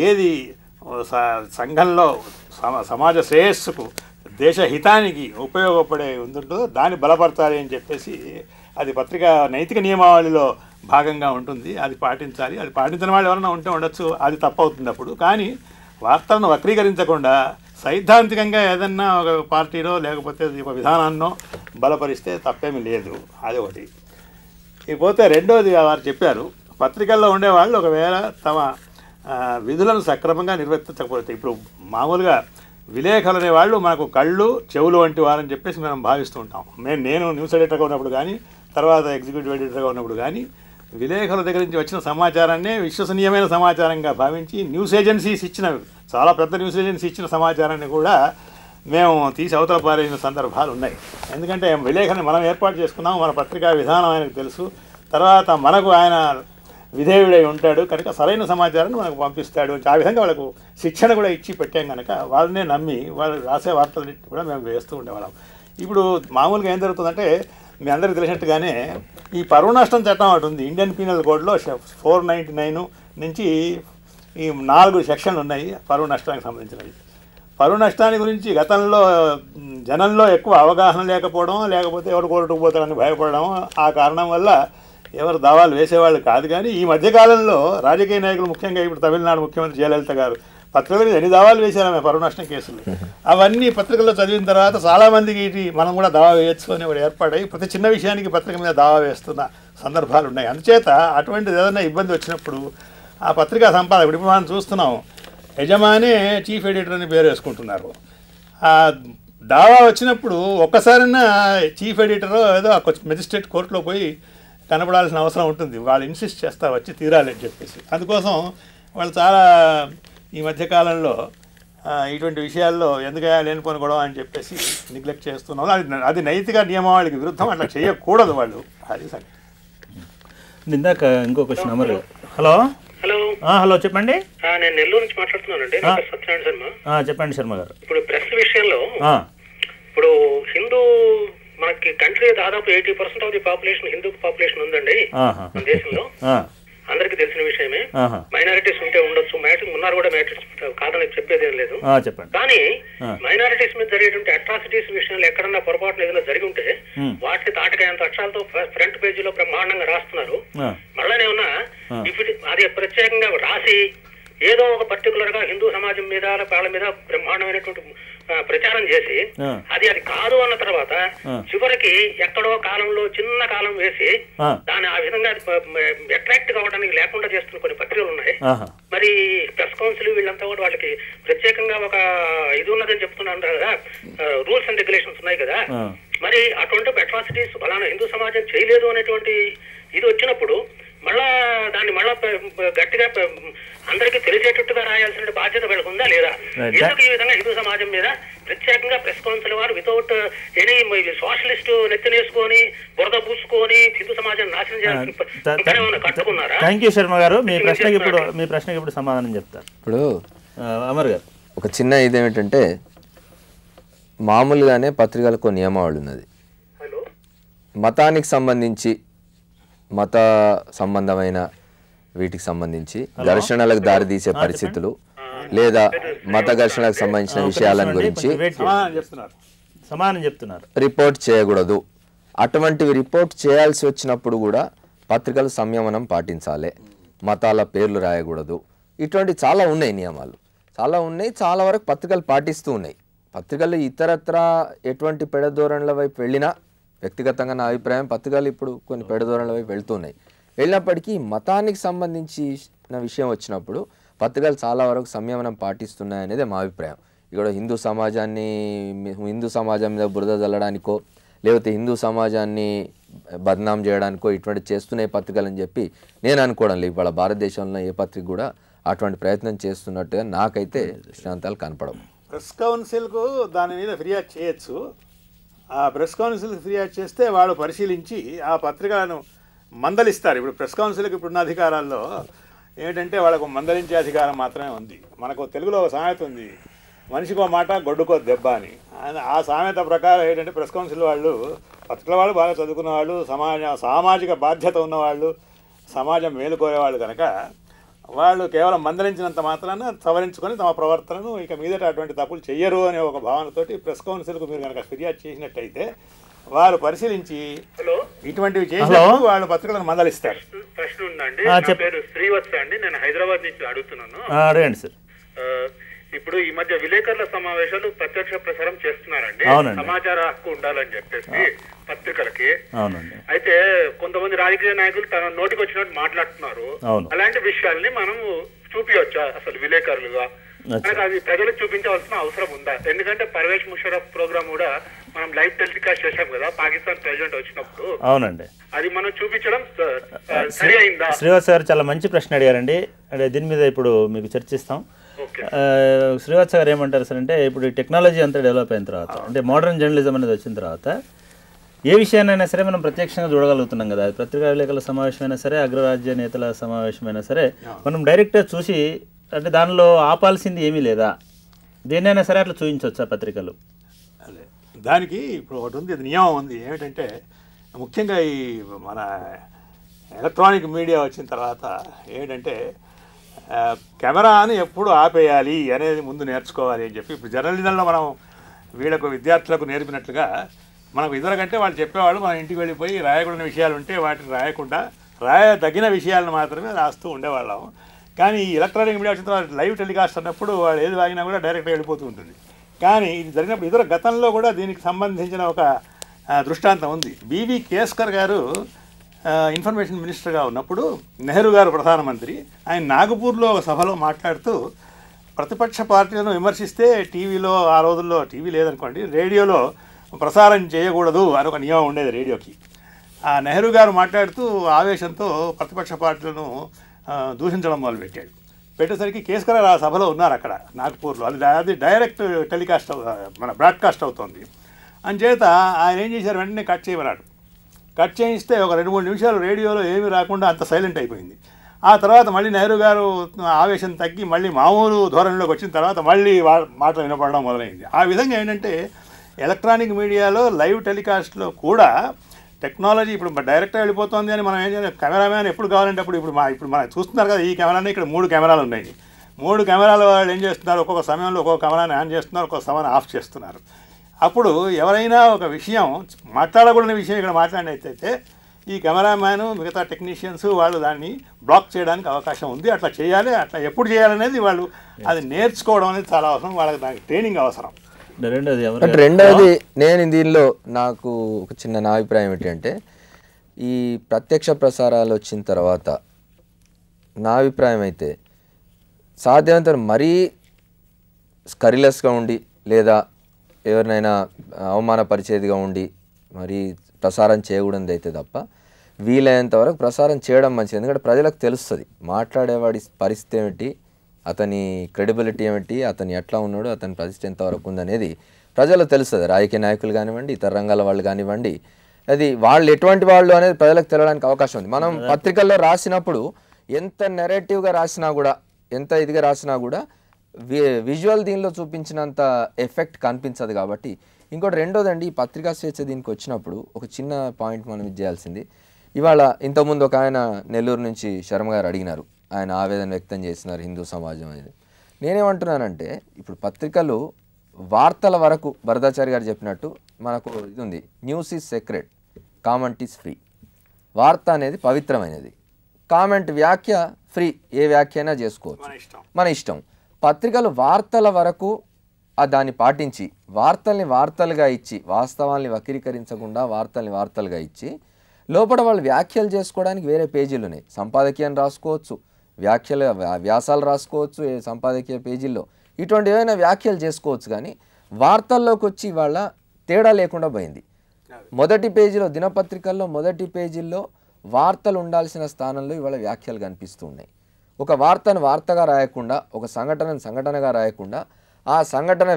ఏది సంఘంలో సమాజ శ్రేయస్సుకు దేశ హితానికి ఉపయోగపడే ఉంటుందో దాన్ని బలపరచాలి అని చెప్పేసి అది పత్రిక నైతిక నియమావళిలో భాగంగా ఉంటుంది. అది పాటించాలి. అది పాటించిన వాళ్ళు ఎవరైనా ఉంటే ఉండొచ్చు, అది తప్పవుతుంది అప్పుడు. కానీ వార్తలను వక్రీకరించకుండా సైద్ధాంతికంగా ఏదన్నా ఒక పార్టీలో లేకపోతే ఒక విధానాన్నో బలపరిస్తే తప్పేమీ లేదు. అది ఒకటి. ఇకపోతే రెండోది వారు చెప్పారు, పత్రికల్లో ఉండేవాళ్ళు ఒకవేళ తమ విధులను సక్రమంగా నిర్వర్తించకపోతే, ఇప్పుడు మామూలుగా విలేకరులు అనేవాళ్ళు మనకు కళ్ళు చెవులు వంటి వారని చెప్పేసి మనం భావిస్తూ ఉంటాం. నేను న్యూస్ ఎడిటర్గా ఉన్నప్పుడు కానీ తర్వాత ఎగ్జిక్యూటివ్ ఎడిటర్గా ఉన్నప్పుడు కానీ విలేకరుల దగ్గర నుంచి వచ్చిన సమాచారాన్ని విశ్వసనీయమైన సమాచారంగా భావించి న్యూస్ ఏజెన్సీస్ ఇచ్చిన చాలా పెద్ద న్యూస్ ఏజెన్సీ ఇచ్చిన సమాచారాన్ని కూడా మేము తీసి అవతల పారేసిన సందర్భాలు ఉన్నాయి. ఎందుకంటే విలేకరుని మనం ఏర్పాటు చేసుకున్నాం, మన పత్రికా విధానం ఆయనకు తెలుసు, తర్వాత మనకు ఆయన విధేయుడై ఉంటాడు కనుక సరైన సమాచారాన్ని మనకు పంపిస్తాడు. ఆ విధంగా వాళ్ళకు శిక్షణ కూడా ఇచ్చి పెట్టాం కనుక వాళ్ళనే నమ్మి వాళ్ళు రాసే వార్తలన్నింటినీ కూడా మేము వేస్తూ ఉండేవాళ్ళం. ఇప్పుడు మామూలుగా ఏం జరుగుతుందంటే మీ అందరికీ తెలిసినట్టుగానే ఈ పరువు నష్టం చట్టం ఒకటి ఉంది ఇండియన్ పీనల్ కోడ్లో 499 నుంచి ఈ 4 సెక్షన్లు ఉన్నాయి పరువు నష్టానికి సంబంధించినవి. పరువు నష్టాన్ని గురించి గతంలో జనంలో ఎక్కువ అవగాహన లేకపోవడం, లేకపోతే ఎవరు కోర్టుకు పోతారని భయపడడం, ఆ కారణం వల్ల ఎవరు దావాలు వేసేవాళ్ళు కాదు. కానీ ఈ మధ్యకాలంలో రాజకీయ నాయకులు, ముఖ్యంగా ఇప్పుడు తమిళనాడు ముఖ్యమంత్రి జయలలిత గారు పత్రికల మీద ఎన్ని దావాలు వేశారు పరువు నష్టం కేసులు, అవన్నీ పత్రికల్లో చదివిన తర్వాత చాలామందికి ఇది మనం కూడా దావా వేయచ్చు అని ఒకటి ఏర్పాటై ప్రతి చిన్న విషయానికి పత్రిక మీద దావా వేస్తున్న సందర్భాలు ఉన్నాయి. అందుచేత అటువంటిది ఏదైనా ఇబ్బంది వచ్చినప్పుడు ఆ పత్రికా సంపాదకుడు, ఇప్పుడు మనం చూస్తున్నాం యజమానే చీఫ్ ఎడిటర్ అని పేరు వేసుకుంటున్నారు. ఆ దావా వచ్చినప్పుడు ఒక్కసారైనా చీఫ్ ఎడిటర్ ఏదో మెజిస్ట్రేట్ కోర్టులో పోయి కనపడాల్సిన అవసరం ఉంటుంది. వాళ్ళు ఇన్సిస్ట్ చేస్తా వచ్చి తీరాలి అని చెప్పేసి. అందుకోసం వాళ్ళు చాలా ఈ మధ్యకాలంలో ఇటువంటి విషయాల్లో ఎందుకయ్యా లేనిపోని గొడవ అని చెప్పేసి నెగ్లెక్ట్ చేస్తున్నాం. అది నైతిక నియమావళికి విరుద్ధం, అట్లా చేయకూడదు వాళ్ళు. అది సంగతి. ఇందాక ఇంకో క్వశ్చన్ అమరు. హలో హలో హలో చెప్పండి. నేను నెల్లూరు నుంచి మాట్లాడుతున్నానండి. సత్యనారాయణ శర్మ. చెప్పండి శర్మ గారు. ఇప్పుడు ప్రెస్ విషయంలో ఇప్పుడు హిందూ మనకి కంట్రీ దాదాపు 80% of the population Hindu population ఉందండి మన దేశంలో. అందరికి తెలిసిన విషయమే. మైనారిటీస్ ఉంటే ఉండొచ్చు, ఉన్నారు కూడా, మ్యాటర్స్ కాదని చెప్పేది ఏం లేదు. కానీ మైనారిటీస్ మీద జరిగేటువంటి అట్రాసిటీస్ విషయంలో ఎక్కడన్నా పొరపాటున ఏదైనా జరిగి ఉంటే వాటిని తాటకాయంత అక్షరాలతో ఫ్రంట్ పేజీలో బ్రహ్మాండంగా రాస్తున్నారు. మళ్ళానేమన్నా అది ప్రత్యేకంగా రాసి ఏదో ఒక పర్టికులర్ గా హిందూ సమాజం మీద వాళ్ళ మీద బ్రహ్మాండమైనటువంటి ప్రచారం చేసి అది కాదు అన్న తర్వాత చివరికి ఎక్కడో కాలంలో చిన్న కాలం వేసి దాని ఆ విధంగా అట్రాక్ట్ కావడానికి లేకుండా చేస్తున్న కొన్ని పత్రికలు ఉన్నాయి. మరి ప్రెస్ కౌన్సిల్ వీళ్ళంతా కూడా వాళ్ళకి ప్రత్యేకంగా ఒక ఇది ఉన్నదని చెప్తున్నాను కదా, రూల్స్ అండ్ రెగ్యులేషన్స్ ఉన్నాయి కదా. మరి అటువంటి అట్రాసిటీస్ ఫలానా హిందూ సమాజం చేయలేదు అనేటువంటి ఇది వచ్చినప్పుడు మళ్ళా దాన్ని మళ్ళా గట్టిగా అందరికీ తెలిసేటట్టుగా రాయాల్సిన బాధ్యత వీళ్ళకి ఉందా లేదా? ఎందుకు ఈ విధంగా హిందూ సమాజం మీద ప్రత్యేకంగా ప్రెస్ కౌన్సిల్ వారు వితౌట్ ఎనీ సోషలిస్ట్ నెత్తినేసుకొని బురద పూసుకొని హిందూ సమాజాన్ని నాశనం చేయాలని కట్టుకున్నారా? థ్యాంక్ యూ శర్మ గారు. మీ ప్రశ్నకి ఇప్పుడు సమాధానం చెప్తారు. ఇప్పుడు అమర్ గారు ఒక చిన్న ఇదేమిటంటే మామూలుగానే పత్రికలకు నియమావళి ఉన్నది. మతానికి సంబంధించి మత సంబంధమైన వీటికి సంబంధించి ఘర్షణలకు దారితీసే పరిస్థితులు లేదా మత ఘర్షణలకు సంబంధించిన విషయాలను గురించి సమానం చెప్తున్నారు రిపోర్ట్ చేయకూడదు. అటువంటివి రిపోర్ట్ చేయాల్సి వచ్చినప్పుడు కూడా పత్రికలు సంయమనం పాటించాలి, మతాల పేర్లు రాయకూడదు. ఇటువంటి చాలా ఉన్నాయి నియమాలు. చాలా ఉన్నాయి, చాలా వరకు పత్రికలు పాటిస్తూ ఉన్నాయి. పత్రికలు ఇతరత్ర ఎటువంటి పెడధోరణుల వైపు వెళ్ళినా, వ్యక్తిగతంగా నా అభిప్రాయం పత్రికలు ఇప్పుడు కొన్ని పెడధోరణుల వైపు వెళ్తున్నాయి. వెళ్ళినప్పటికీ మతానికి సంబంధించిన విషయం వచ్చినప్పుడు పత్రికలు చాలా వరకు సంయమనం పాటిస్తున్నాయి అనేది మా అభిప్రాయం. ఇక్కడ హిందూ సమాజం మీద బురద చల్లడానికో లేకపోతే హిందూ సమాజాన్ని బద్నాం చేయడానికో ఇటువంటి చేస్తున్నాయి పత్రికలు అని చెప్పి నేను అనుకోవడం లేదు. ఇవాళ భారతదేశంలో ఏ పత్రిక కూడా అటువంటి ప్రయత్నం చేస్తున్నట్టుగా నాకైతే దృష్టాంతాలు కనపడవు. ప్రెస్ కౌన్సిల్కు దాని మీద ఫిర్యాదు చేయొచ్చు. ఆ ప్రెస్ కౌన్సిల్కి ఫిర్యాదు చేస్తే వాళ్ళు పరిశీలించి ఆ పత్రికలను మందలిస్తారు. ఇప్పుడు ప్రెస్ కౌన్సిల్కి ఇప్పుడున్న అధికారాల్లో ఏంటంటే వాళ్ళకు మందలించే అధికారం మాత్రమే ఉంది. మనకు తెలుగులో ఒక సామెత ఉంది, మనిషికో మాట గొడ్డుకో దెబ్బ అని. ఆ సామెత ప్రకారం ఏంటంటే ప్రెస్ కౌన్సిల్ వాళ్ళు, పత్రికల వాళ్ళు బాగా చదువుకున్న వాళ్ళు, సామాజిక బాధ్యత ఉన్నవాళ్ళు, సమాజం మేలుకోరేవాళ్ళు కనుక వాళ్ళు కేవలం మందలించినంత మాత్రాన సవరించుకొని తమ ప్రవర్తనను ఇక మీదట అటువంటి తప్పులు చెయ్యరు అనే ఒక భావనతోటి ప్రెస్ కౌన్సిల్కు మీరు కనుక ఫిర్యాదు చేసినట్టయితే వారు పరిశీలించి ఇటువంటివి చేసినప్పుడు వాళ్ళు పత్రికలను మందలిస్తారు. ప్రశ్న ఉందండి. నా పేరు శ్రీవత్స అండి, నేను హైదరాబాద్ నుంచి అడుగుతున్నాను. అడగండి సార్. ఇప్పుడు ఈ మధ్య విలేకరుల సమావేశాలు ప్రత్యక్ష ప్రసారం చేస్తున్నారండి, సమాచార హక్కు ఉండాలని చెప్పేసి పత్రికలకి. అయితే కొంతమంది రాజకీయ నాయకులు తన నోటికి వచ్చినట్టు మాట్లాడుతున్నారు. అలాంటి విషయాల్ని మనము చూపించవచ్చా అసలు విలేకరులుగా? అది ప్రజలకు చూపించవలసిన అవసరం ఉందా? ఎందుకంటే పర్వేజ్ ముషరఫ్ ప్రోగ్రామ్ కూడా మనం లైవ్ టెలికాస్ట్ చేశాం కదా పాకిస్తాన్ ప్రెసిడెంట్ వచ్చినప్పుడు. అవునండి, అది మనం చూపించడం సరి అయిందా? శ్రీవాస్ గారు చాలా మంచి ప్రశ్న అడిగారండి. అంటే దీని మీద ఇప్పుడు మీకు చర్చిస్తాం. శ్రీవాస్ గారు ఏమంటారు సార్ అంటే, ఇప్పుడు టెక్నాలజీ అంతా డెవలప్ అయిన తర్వాత, అంటే మోడర్న్ జర్నలిజం అనేది వచ్చిన తర్వాత ఏ విషయాన్నైనా సరే మనం ప్రత్యక్షంగా చూడగలుగుతున్నాం కదా. పత్రికా విలేకరుల సమావేశమైనా సరే, అగ్రరాజ్య నేతల సమావేశమైనా సరే మనం డైరెక్ట్గా చూసి, అంటే దానిలో ఆపాల్సింది ఏమీ లేదా, దేన్నైనా సరే అట్లా చూపించవచ్చా పత్రికలు? అదే దానికి ఇప్పుడు ఒకటి ఉంది, అది నియమం ఉంది. ఏమిటంటే ముఖ్యంగా ఈ మన ఎలక్ట్రానిక్ మీడియా వచ్చిన తర్వాత ఏంటంటే కెమెరాను ఎప్పుడు ఆపేయాలి అనేది ముందు నేర్చుకోవాలి అని చెప్పి ఇప్పుడు జర్నలిజంలో మనం వీళ్ళకు విద్యార్థులకు నేర్పినట్లుగా మనకు ఇదివరకంటే వాళ్ళు చెప్పేవాళ్ళు మనం ఇంటికి వెళ్ళిపోయి రాయకూడని విషయాలు ఉంటే వాటిని రాయకుండా రాయదగిన విషయాలను మాత్రమే రాస్తూ ఉండేవాళ్ళం. కానీ ఈ ఎలక్ట్రానిక్ మీడియా వచ్చిన తర్వాత లైవ్ టెలికాస్ట్ అన్నప్పుడు వాళ్ళు ఏది వాగినా కూడా డైరెక్ట్గా వెళ్ళిపోతూ ఉంటుంది. కానీ ఇది జరిగినప్పుడు ఇతర గతంలో కూడా దీనికి సంబంధించిన ఒక దృష్టాంతం ఉంది. బివి కేస్కర్ గారు ఇన్ఫర్మేషన్ మినిస్టర్గా ఉన్నప్పుడు నెహ్రూ గారు ప్రధానమంత్రి, ఆయన నాగపూర్లో ఒక సభలో మాట్లాడుతూ ప్రతిపక్ష పార్టీలను విమర్శిస్తే టీవీలో, ఆ రోజుల్లో టీవీ లేదనుకోండి, రేడియోలో ప్రసారం చేయకూడదు అని ఒక నియమం ఉండేది రేడియోకి. ఆ నెహ్రూ గారు మాట్లాడుతూ ఆవేశంతో ప్రతిపక్ష పార్టీలను దూషించడం మొదలుపెట్టాడు. పెట్టేసరికి కేస్కర్ ఆ సభలో ఉన్నారు అక్కడ నాగపూర్లో. అది డైరెక్ట్ టెలికాస్ట్ మన బ్రాడ్కాస్ట్ అవుతుంది. అంచేత ఆయన ఏం చేశారు, వెంటనే కట్ చేయమన్నాడు. కట్ చేయిస్తే ఒక 2-3 నిమిషాలు రేడియోలో ఏమీ రాకుండా అంత సైలెంట్ అయిపోయింది. ఆ తర్వాత మళ్ళీ నెహ్రూ గారు ఆవేశం తగ్గి మళ్ళీ మామూలు ధోరణిలోకి వచ్చిన తర్వాత మళ్ళీ మాటలు వినపడడం మొదలైంది. ఆ విధంగా ఏంటంటే ఎలక్ట్రానిక్ మీడియాలో లైవ్ టెలికాస్ట్లో కూడా టెక్నాలజీ ఇప్పుడు డైరెక్ట్గా వెళ్ళిపోతుంది అని మనం ఏం చేయాలి, కెమెరామ్యాన్ ఎప్పుడు కావాలంటే అప్పుడు ఇప్పుడు మనం చూస్తున్నారు కదా, ఈ కెమెరాని ఇక్కడ 3 కెమెరాలు ఉన్నాయి. 3 కెమెరాల వాళ్ళు ఏం చేస్తున్నారు, ఒక్కొక్క సమయంలో ఒక్కొక్క కెమెరాని ఆన్ చేస్తున్నారు, ఒక్కొక్క సమయాన్ని ఆఫ్ చేస్తున్నారు. అప్పుడు ఎవరైనా ఒక విషయం మాట్లాడకూడని విషయం ఇక్కడ మాట్లాడినట్టయితే ఈ కెమెరామ్యాను మిగతా టెక్నీషియన్స్ వాళ్ళు దాన్ని బ్లాక్ చేయడానికి అవకాశం ఉంది. అట్లా చేయాలి, అట్లా ఎప్పుడు చేయాలనేది వాళ్ళు అది నేర్చుకోవడం అనేది చాలా అవసరం, వాళ్ళకి దానికి ట్రైనింగ్ అవసరం. రెండవది నేను దీనిలో నాకు ఒక చిన్న నా అభిప్రాయం ఏంటంటే, ఈ ప్రత్యక్ష ప్రసారాలు వచ్చిన తర్వాత నా అభిప్రాయం అయితే సాధ్యమైనంత మరీ స్కరిలెస్గా ఉండి లేదా ఎవరినైనా అవమానపరిచేదిగా ఉండి మరి ప్రసారం చేయకూడదు అయితే తప్ప వీలైనంత వరకు ప్రసారం చేయడం మంచిది. ఎందుకంటే ప్రజలకు తెలుస్తుంది మాట్లాడేవాడి పరిస్థితి ఏమిటి, అతని క్రెడిబిలిటీ ఏమిటి, అతను ఎట్లా ఉన్నాడు, అతని పరిస్థితి ఎంతవరకు ఉందనేది ప్రజలకు తెలుస్తుంది. రాజకీయ నాయకులు కానివ్వండి, ఇతర రంగాల వాళ్ళు కానివ్వండి, అది వాళ్ళు ఎటువంటి వాళ్ళు అనేది ప్రజలకు తెలియడానికి అవకాశం ఉంది. మనం పత్రికల్లో రాసినప్పుడు ఎంత నెరేటివ్గా రాసినా కూడా, ఎంత ఇదిగా రాసినా కూడా విజువల్ దీనిలో చూపించినంత ఎఫెక్ట్ కనిపించదు. కాబట్టి ఇంకోటి రెండోదండి, ఈ పత్రికా స్వేచ్ఛ దీనికి వచ్చినప్పుడు ఒక చిన్న పాయింట్ మనం ఇది చేయాల్సింది. ఇవాళ ఇంతకుముందు ఒక ఆయన నెల్లూరు నుంచి శర్మ గారు అడిగినారు, ఆయన ఆవేదన వ్యక్తం చేసినారు హిందూ సమాజం అనేది. నేనేమంటున్నానంటే, ఇప్పుడు పత్రికలు వార్తల వరకు భరదాచారి గారు చెప్పినట్టు మనకు ఇది ఉంది, news is secret, comment is free. వార్త అనేది పవిత్రమైనది, కామెంట్ వ్యాఖ్య ఫ్రీ, ఏ వ్యాఖ్య అయినా చేసుకోవచ్చు, మన ఇష్టం. పత్రికలు వార్తల వరకు దాన్ని పాటించి వార్తల్ని వార్తలుగా ఇచ్చి వాస్తవాల్ని వక్రీకరించకుండా వార్తల్ని వార్తలుగా ఇచ్చి లోపల వాళ్ళు వ్యాఖ్యలు చేసుకోవడానికి వేరే పేజీలు ఉన్నాయి. సంపాదకీయాన్ని రాసుకోవచ్చు, వ్యాసాలు రాసుకోవచ్చు సంపాదకీయ పేజీల్లో, ఇటువంటి ఏమైనా వ్యాఖ్యలు చేసుకోవచ్చు. కానీ వార్తల్లోకి వచ్చి ఇవాళ తేడా లేకుండా పోయింది. మొదటి పేజీలో దినపత్రికల్లో మొదటి పేజీల్లో వార్తలు ఉండాల్సిన స్థానంలో ఇవాళ వ్యాఖ్యలు కనిపిస్తూ ఉన్నాయి. ఒక వార్తను వార్తగా రాయకుండా, ఒక సంఘటనను సంఘటనగా రాయకుండా, ఆ సంఘటన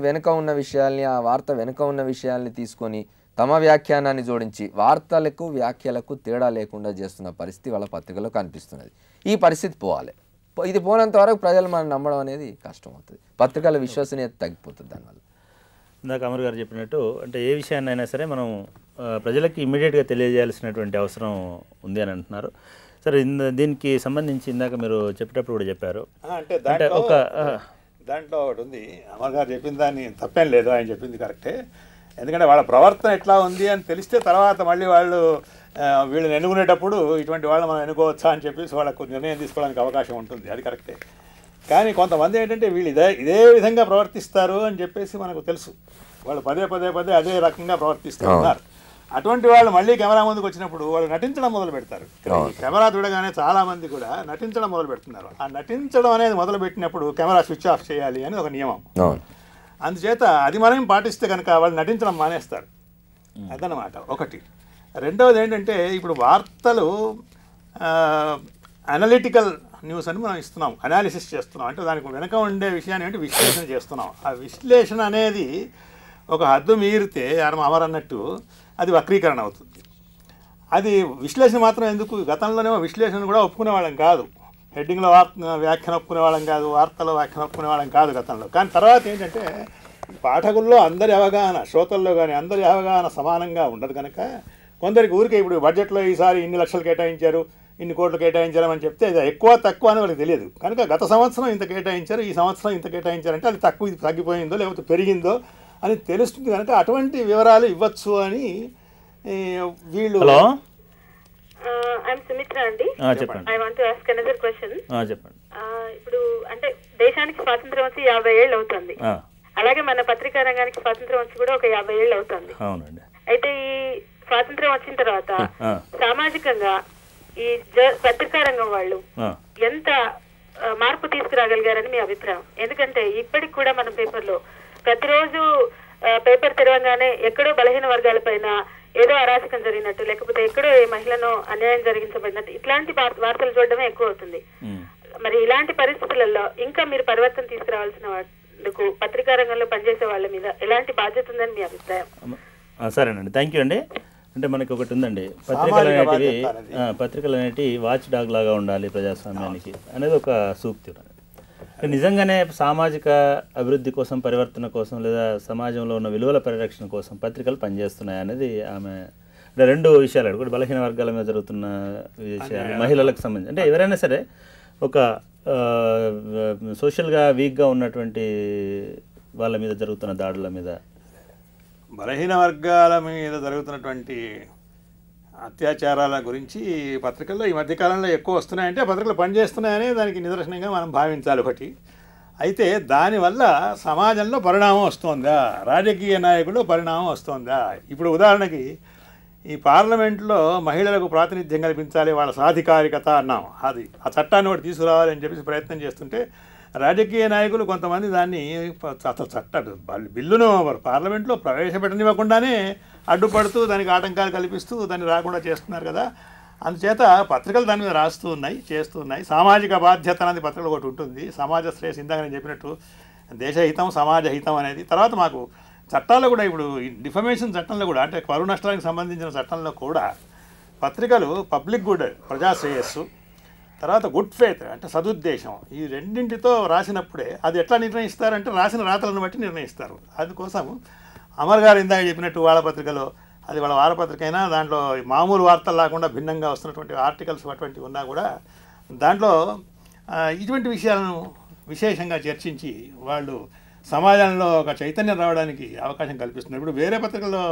వెనుక ఉన్న విషయాల్ని, ఆ వార్త వెనుక ఉన్న విషయాల్ని తీసుకొని తమ వ్యాఖ్యానాన్ని జోడించి వార్తలకు వ్యాఖ్యలకు తేడా లేకుండా చేస్తున్న పరిస్థితి వాళ్ళ పత్రికలో కనిపిస్తున్నది. ఈ పరిస్థితి పోవాలి. ఇది పోనంత వరకు ప్రజలు మనం నమ్మడం అనేది కష్టం అవుతుంది. పత్రికల విశ్వసనీయత తగ్గిపోతుంది దానివల్ల. ఇందాక అమర్ గారు చెప్పినట్టు అంటే ఏ విషయాన్నైనా సరే మనం ప్రజలకి ఇమ్మీడియట్గా తెలియజేయాల్సినటువంటి అవసరం ఉంది అని అంటున్నారు. సరే, దీనికి సంబంధించి ఇందాక మీరు చెప్పేటప్పుడు కూడా చెప్పారు. అంటే దాంట్లో ఒకటి ఉంది. అమర్ గారు చెప్పిన దాన్ని తప్పేం లేదు, ఆయన చెప్పింది కరెక్టే. ఎందుకంటే వాళ్ళ ప్రవర్తన ఎట్లా ఉంది అని తెలిస్తే తర్వాత మళ్ళీ వీళ్ళని ఎన్నుకునేటప్పుడు ఇటువంటి వాళ్ళు మనం ఎన్నుకోవచ్చా అని చెప్పేసి వాళ్ళకు నిర్ణయం తీసుకోవడానికి అవకాశం ఉంటుంది. అది కరెక్టే. కానీ కొంతమంది ఏంటంటే వీళ్ళు ఇదే విధంగా ప్రవర్తిస్తారు అని చెప్పేసి మనకు తెలుసు. వాళ్ళు పదే అదే రకంగా ప్రవర్తిస్తూ ఉన్నారు. అటువంటి వాళ్ళు మళ్ళీ కెమెరా ముందుకు వచ్చినప్పుడు వాళ్ళు నటించడం మొదలు పెడతారు. కెమెరా చూడగానే చాలామంది కూడా నటించడం మొదలు పెడుతున్నారు. ఆ నటించడం అనేది మొదలు పెట్టినప్పుడు కెమెరా స్విచ్ ఆఫ్ చేయాలి అని ఒక నియమం. అందుచేత అది మనం పాటిస్తే కనుక వాళ్ళు నటించడం మానేస్తారు. అదనమాట ఒకటి. రెండవది ఏంటంటే ఇప్పుడు వార్తలు అనలిటికల్ న్యూస్ అని మనం ఇస్తున్నాం, అనాలిసిస్ చేస్తున్నాం. అంటే దానికి వెనక ఉండే విషయాన్ని ఏంటి విశ్లేషణ చేస్తున్నాం. ఆ విశ్లేషణ అనేది ఒక హద్దు మీరితే అమర్ అన్నట్టు అది వక్రీకరణ అవుతుంది. అది విశ్లేషణ మాత్రం ఎందుకు? గతంలోనేమో విశ్లేషణ కూడా ఒప్పుకునేవాళ్ళం కాదు. హెడ్డింగ్లో వ్యాఖ్యానం ఒప్పుకునేవాళ్ళం కాదు, వార్తలో వ్యాఖ్యానం ఒప్పుకునేవాళ్ళం కాదు గతంలో. కానీ తర్వాత ఏంటంటే పాఠకుల్లో అందరి అవగాహన, శ్రోతల్లో కానీ అందరి అవగాహన సమానంగా ఉండదు కనుక కొందరికి ఊరికే ఇప్పుడు బడ్జెట్లో ఈసారి ఇన్ని లక్షలు కేటాయించారు, ఇన్ని కోట్లు కేటాయించారని చెప్తే ఇది ఎక్కువ తక్కువ అని వాళ్ళకి తెలియదు. కనుక గత సంవత్సరం ఇంత కేటాయించారు, ఈ సంవత్సరం ఇంత కేటాయించారంటే అది తక్కువ తగ్గిపోయిందో లేకపోతే పెరిగిందో అని తెలుస్తుంది. కనుక అటువంటి వివరాలు ఇవ్వచ్చు అని వీళ్ళు. ఇప్పుడు అంటే దేశానికి స్వాతంత్రం వచ్చి 50 ఏళ్ళు అవుతుంది. అలాగే మన పత్రికా రంగానికి స్వాతంత్రం వచ్చి కూడా ఒక 50 ఏళ్ళు అవుతుంది. అయితే ఈ స్వాతంత్రం వచ్చిన తర్వాత సామాజికంగా ఈ పత్రికా రంగం వాళ్ళు ఎంత మార్పు తీసుకురాగలిగారని మీ అభిప్రాయం? ఎందుకంటే ఇప్పటికి కూడా మన పేపర్లో ప్రతిరోజు పేపర్ తెరవగానే ఎక్కడో బలహీన వర్గాల పైన ఏదో అరాచకం జరిగినట్టు, లేకపోతే ఎక్కడో ఏ మహిళను అన్యాయం జరిగించబడినట్టు ఇట్లాంటి వార్తలు చూడడమే ఎక్కువ అవుతుంది. మరి ఇలాంటి పరిస్థితులలో ఇంకా మీరు పరివర్తన తీసుకురావాల్సిన వాళ్ళకు పత్రికా రంగంలో పనిచేసే వాళ్ళ మీద ఎలాంటి బాధ్యత ఉందని మీ అభిప్రాయం? సరేనండి, థ్యాంక్ యూ అండి. అంటే మనకి ఒకటి ఉందండి, పత్రికలు అనేటివి వాచ్ డాగ్ లాగా ఉండాలి ప్రజాస్వామ్యానికి అనేది ఒక సూక్తి. నిజంగానే సామాజిక అభివృద్ధి కోసం, పరివర్తన కోసం, లేదా సమాజంలో ఉన్న విలువల పరిరక్షణ కోసం పత్రికలు పనిచేస్తున్నాయి అనేది ఆమె అంటే రెండు విషయాలు. ఒకటి బలహీన వర్గాల మీద జరుగుతున్న విషయాలు, మహిళలకు సంబంధించి. అంటే ఎవరైనా సరే ఒక సోషల్గా వీక్గా ఉన్నటువంటి వాళ్ళ మీద జరుగుతున్న దాడుల మీద, బలహీన వర్గాల మీద జరుగుతున్నటువంటి అత్యాచారాల గురించి పత్రికల్లో ఈ మధ్యకాలంలో ఎక్కువ వస్తున్నాయంటే పత్రికలు పనిచేస్తున్నాయనే దానికి నిదర్శనంగా మనం భావించాలి ఒకటి. అయితే దానివల్ల సమాజంలో పరిణామం వస్తుందా, రాజకీయ నాయకులు పరిణామం వస్తుందా? ఇప్పుడు ఉదాహరణకి ఈ పార్లమెంట్లో మహిళలకు ప్రాతినిధ్యం కల్పించాలి, వాళ్ళ సాధికారికత అన్నాం. ఆ చట్టాన్ని ఒకటి తీసుకురావాలని చెప్పేసి ప్రయత్నం చేస్తుంటే రాజకీయ నాయకులు కొంతమంది దాన్ని బిల్లును పార్లమెంట్లో ప్రవేశపెట్టనివ్వకుండానే అడ్డుపడుతూ దానికి ఆటంకాలు కల్పిస్తూ దాన్ని రాకుండా చేస్తున్నారు కదా. అందుచేత పత్రికలు దాని మీద రాస్తూ ఉన్నాయి, చేస్తూ ఉన్నాయి. సామాజిక బాధ్యత అనేది పత్రికలు ఒకటి ఉంటుంది. సమాజ శ్రేయస్ ఇందాక నేను చెప్పినట్టు దేశహితం, సమాజ హితం అనేది. తర్వాత మాకు చట్టాల్లో కూడా ఇప్పుడు డిఫమేషన్ చట్టంలో కూడా అంటే పరువు నష్టానికి సంబంధించిన చట్టంలో కూడా పత్రికలు పబ్లిక్ గుడ్, ప్రజాశ్రేయస్సు, తర్వాత గుడ్ ఫేత్ అంటే సదుద్దేశం, ఈ రెండింటితో రాసినప్పుడే అది ఎట్లా నిర్ణయిస్తారంటే రాసిన రాతలను బట్టి నిర్ణయిస్తారు. అందుకోసం అమర్ గారు ఇందాక చెప్పినట్టు వాళ్ళ పత్రికలో అది వాళ్ళ వారపత్రిక అయినా దాంట్లో మామూలు వార్తలు లేకుండా భిన్నంగా వస్తున్నటువంటి ఆర్టికల్స్ అటువంటివి ఉన్నా కూడా దాంట్లో ఇటువంటి విషయాలను విశేషంగా చర్చించి వాళ్ళు సమాజంలో ఒక చైతన్యం రావడానికి అవకాశం కల్పిస్తున్నారు. ఇప్పుడు వేరే పత్రికల్లో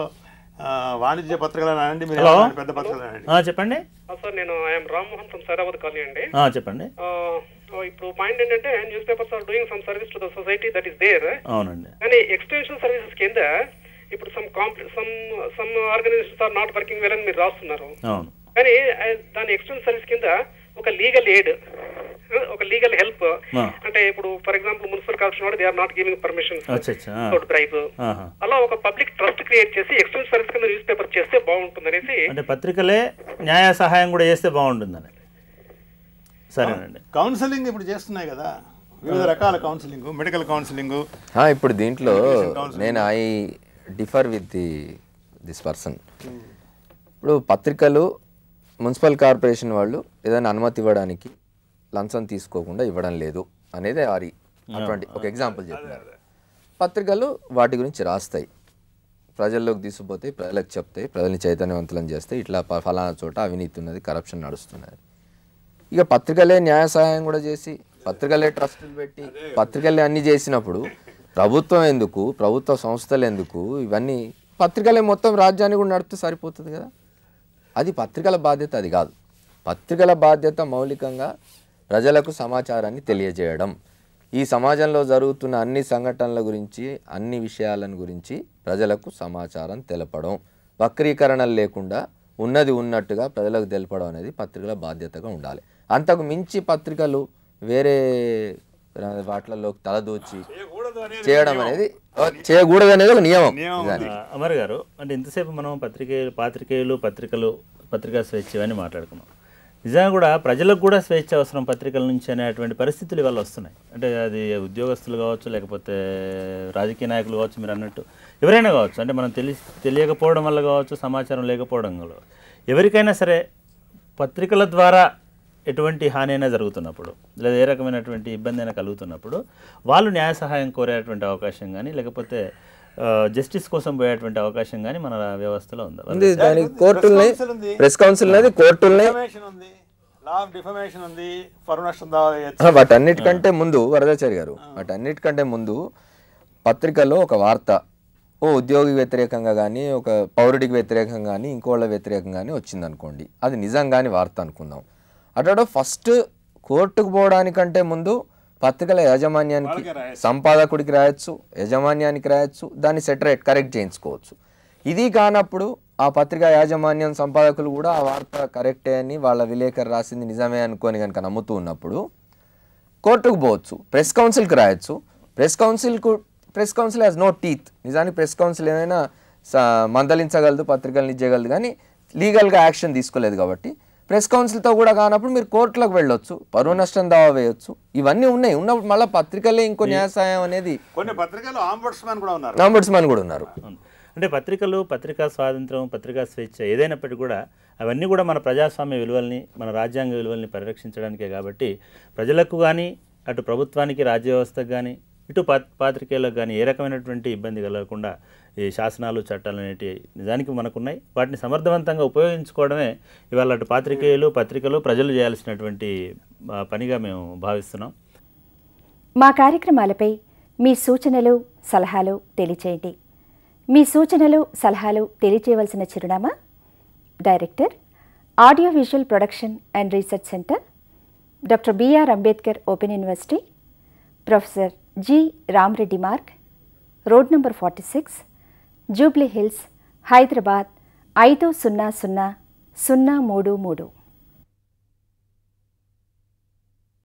వాణిజ్య పత్రికలు అనండి, మీరు పెద్ద పత్రికలు అనండి. చెప్పండి సార్. నేను I'm Rammohan from Saidabad colony అండి. చెప్పండి. ఇప్పుడు పాయింట్ ఏంటంటే newspapers are doing some service to the society that is there. అవునండి. కానీ ఎక్స్టెన్షన్ సర్వీసెస్ కింద ఇప్పుడు some organisations are not working well అని మీరు రాస్తున్నారు. అవును. కానీ దాని ఎక్స్టెన్షన్ సర్వీస్ కింద ఒక లీగల్ ఎయిడ్, ఒక లీగల్ హెల్ప్, అంటే ఇప్పుడు ఫర్ ఎగ్జాంపుల్ మున్సిపల్ కార్పొరేషన్ వాడు they are not giving permission without bribe, అలా ఒక పబ్లిక్ ట్రస్ట్ క్రియేట్ చేసి ఎక్స్టెన్షన్ సర్వీస్ కింద న్యూస్ పేపర్ చేస్తే బాగుంటుంది అనేసి, అంటే పత్రికలే న్యాయ సహాయం కూడా చేస్తే బాగుంటుందని. సరేనండి. కౌన్సిలింగ్ ఇప్పుడు చేస్తున్నాయి కదా, వివిధ రకాల కౌన్సిలింగ్, మెడికల్ కౌన్సిలింగ్. ఇప్పుడు దీంట్లో నేను I differ with this person. ఇప్పుడు పత్రికలు మున్సిపల్ కార్పొరేషన్ వాళ్ళు ఏదైనా అనుమతి ఇవ్వడానికి లంచం తీసుకోకుండా ఇవ్వడం లేదు అనేది అటువంటి ఒక ఎగ్జాంపుల్ చెప్పినారు. పత్రికలు వాటి గురించి రాస్తాయి, ప్రజల్లోకి తీసుకుపోతాయి, ప్రజలకు చెప్తాయి, ప్రజల్ని చైతన్యవంతులను చేస్తాయి, ఇట్లా ఫలానా చోట అవినీతి ఉన్నది, కరప్షన్ నడుస్తున్నది. ఇక పత్రికలే న్యాయ సహాయం కూడా చేసి, పత్రికలే ట్రస్టులు పెట్టి, పత్రికలే అన్నీ చేసినప్పుడు ప్రభుత్వం ఎందుకు, ప్రభుత్వ సంస్థలు ఎందుకు, ఇవన్నీ పత్రికలే మొత్తం రాజ్యాన్ని కూడా నడుపుతూ సరిపోతుంది కదా. అది పత్రికల బాధ్యత, అది కాదు. పత్రికల బాధ్యత మౌలికంగా ప్రజలకు సమాచారాన్ని తెలియజేయడం, ఈ సమాజంలో జరుగుతున్న అన్ని సంఘటనల గురించి, అన్ని విషయాలను గురించి ప్రజలకు సమాచారం తెలపడం, వక్రీకరణలు లేకుండా ఉన్నది ఉన్నట్టుగా ప్రజలకు తెలపడం అనేది పత్రికల బాధ్యతగా ఉండాలి. అంతకు మించి పత్రికలు వేరే వాటిలలో తలదూచి చేయడం అనేది చేయకూడదు అనేది ఒక నియమం. అమర్ గారు, అంటే ఇంతసేపు మనం పాత్రికేయులు, పత్రికా స్వేచ్ఛ అని మాట్లాడుకున్నాం. నిజంగా కూడా ప్రజలకు కూడా స్వేచ్ఛ అవసరం పత్రికల నుంచి అనేటువంటి పరిస్థితులు ఇవాళ వస్తున్నాయి. అంటే అది ఉద్యోగస్తులు కావచ్చు, లేకపోతే రాజకీయ నాయకులు కావచ్చు, మీరు అన్నట్టు ఎవరైనా కావచ్చు. అంటే మనం తెలియకపోవడం వల్ల కావచ్చు, సమాచారం లేకపోవడం వల్ల, ఎవరికైనా సరే పత్రికల ద్వారా ఎటువంటి హాని అయినా జరుగుతున్నప్పుడు, లేదా ఏ రకమైనటువంటి ఇబ్బంది అయినా కలుగుతున్నప్పుడు వాళ్ళు న్యాయ సహాయం కోరేటువంటి అవకాశం కానీ, లేకపోతే జస్టిస్ కోసం పోయేటువంటి అవకాశం కానీ మన వ్యవస్థలో ఉంది. దానికి కోర్టుల్ని, ప్రెస్ కౌన్సిల్ అనేది కోర్టుల్ని, వాటన్నిటికంటే ముందు వరదాచారి గారు, వాటన్నిటికంటే ముందు పత్రికలో ఒక వార్త ఓ ఉద్యోగికి వ్యతిరేకంగా కానీ, ఒక పౌరుడికి వ్యతిరేకంగా కానీ, ఇంకోళ్ళ వ్యతిరేకంగా కానీ వచ్చిందనుకోండి, అది నిజంగాని వార్త అనుకుందాం. అటు ఫస్ట్ కోర్టుకు పోవడానికంటే ముందు పత్రికల యాజమాన్యానికి, సంపాదకుడికి రాయొచ్చు, యజమాన్యానికి రాయొచ్చు, దాన్ని కరెక్ట్ చేయించుకోవచ్చు. ఇది కానప్పుడు ఆ పత్రికా యాజమాన్యం, సంపాదకులు కూడా ఆ వార్త కరెక్టే అని వాళ్ళ విలేకరు రాసింది నిజమే అనుకొని కనుక నమ్ముతూ ఉన్నప్పుడు కోర్టుకు పోవచ్చు, ప్రెస్ కౌన్సిల్కి రాయొచ్చు. Press council has no teeth. నిజానికి ప్రెస్ కౌన్సిల్ ఏమైనా మందలించగలదు, పత్రికలను ఇచ్చేయగలదు, కానీ లీగల్గా యాక్షన్ తీసుకోలేదు. కాబట్టి ప్రెస్ కౌన్సిల్తో కూడా కానప్పుడు మీరు కోర్టులకు వెళ్ళొచ్చు, పరువు నష్టం దావా వేయొచ్చు. ఇవన్నీ ఉన్నప్పుడు మళ్ళీ పత్రికలే ఇంకో న్యాయ సహాయం అనేది, కొన్ని పత్రికలు ఆంబుడ్స్మన్ కూడా ఉన్నారు. అంటే పత్రికలు, పత్రికా స్వాతంత్రం, పత్రికా స్వేచ్ఛ ఏదైనప్పటికీ కూడా అవన్నీ కూడా మన ప్రజాస్వామ్య విలువల్ని, మన రాజ్యాంగ విలువల్ని పరిరక్షించడానికే. కాబట్టి ప్రజలకు కానీ, అటు ప్రభుత్వానికి, రాజ్య వ్యవస్థకు కానీ, ఇటు పాత్రికేయులకు కానీ ఏ రకమైనటువంటి ఇబ్బంది కలగకుండా ఈ శాసనాలు, చట్టాలు అనేటివి నిజానికి మనకున్నాయి. వాటిని సమర్థవంతంగా ఉపయోగించుకోవడమే ఇవాళ అటు పాత్రికేయులు, పత్రికలు, ప్రజలు చేయాల్సినటువంటి పనిగా మేము భావిస్తున్నాం. మా కార్యక్రమాలపై మీ సూచనలు, సలహాలు తెలియచేయండి. మీ సూచనలు, సలహాలు తెలియచేయవలసిన చిరునామా: director, audio visual production and research centre, doctor BR Ambedkar open university, professor G Ramareddy Marg, road number 46, Jubilee Hills, Hyderabad 500003.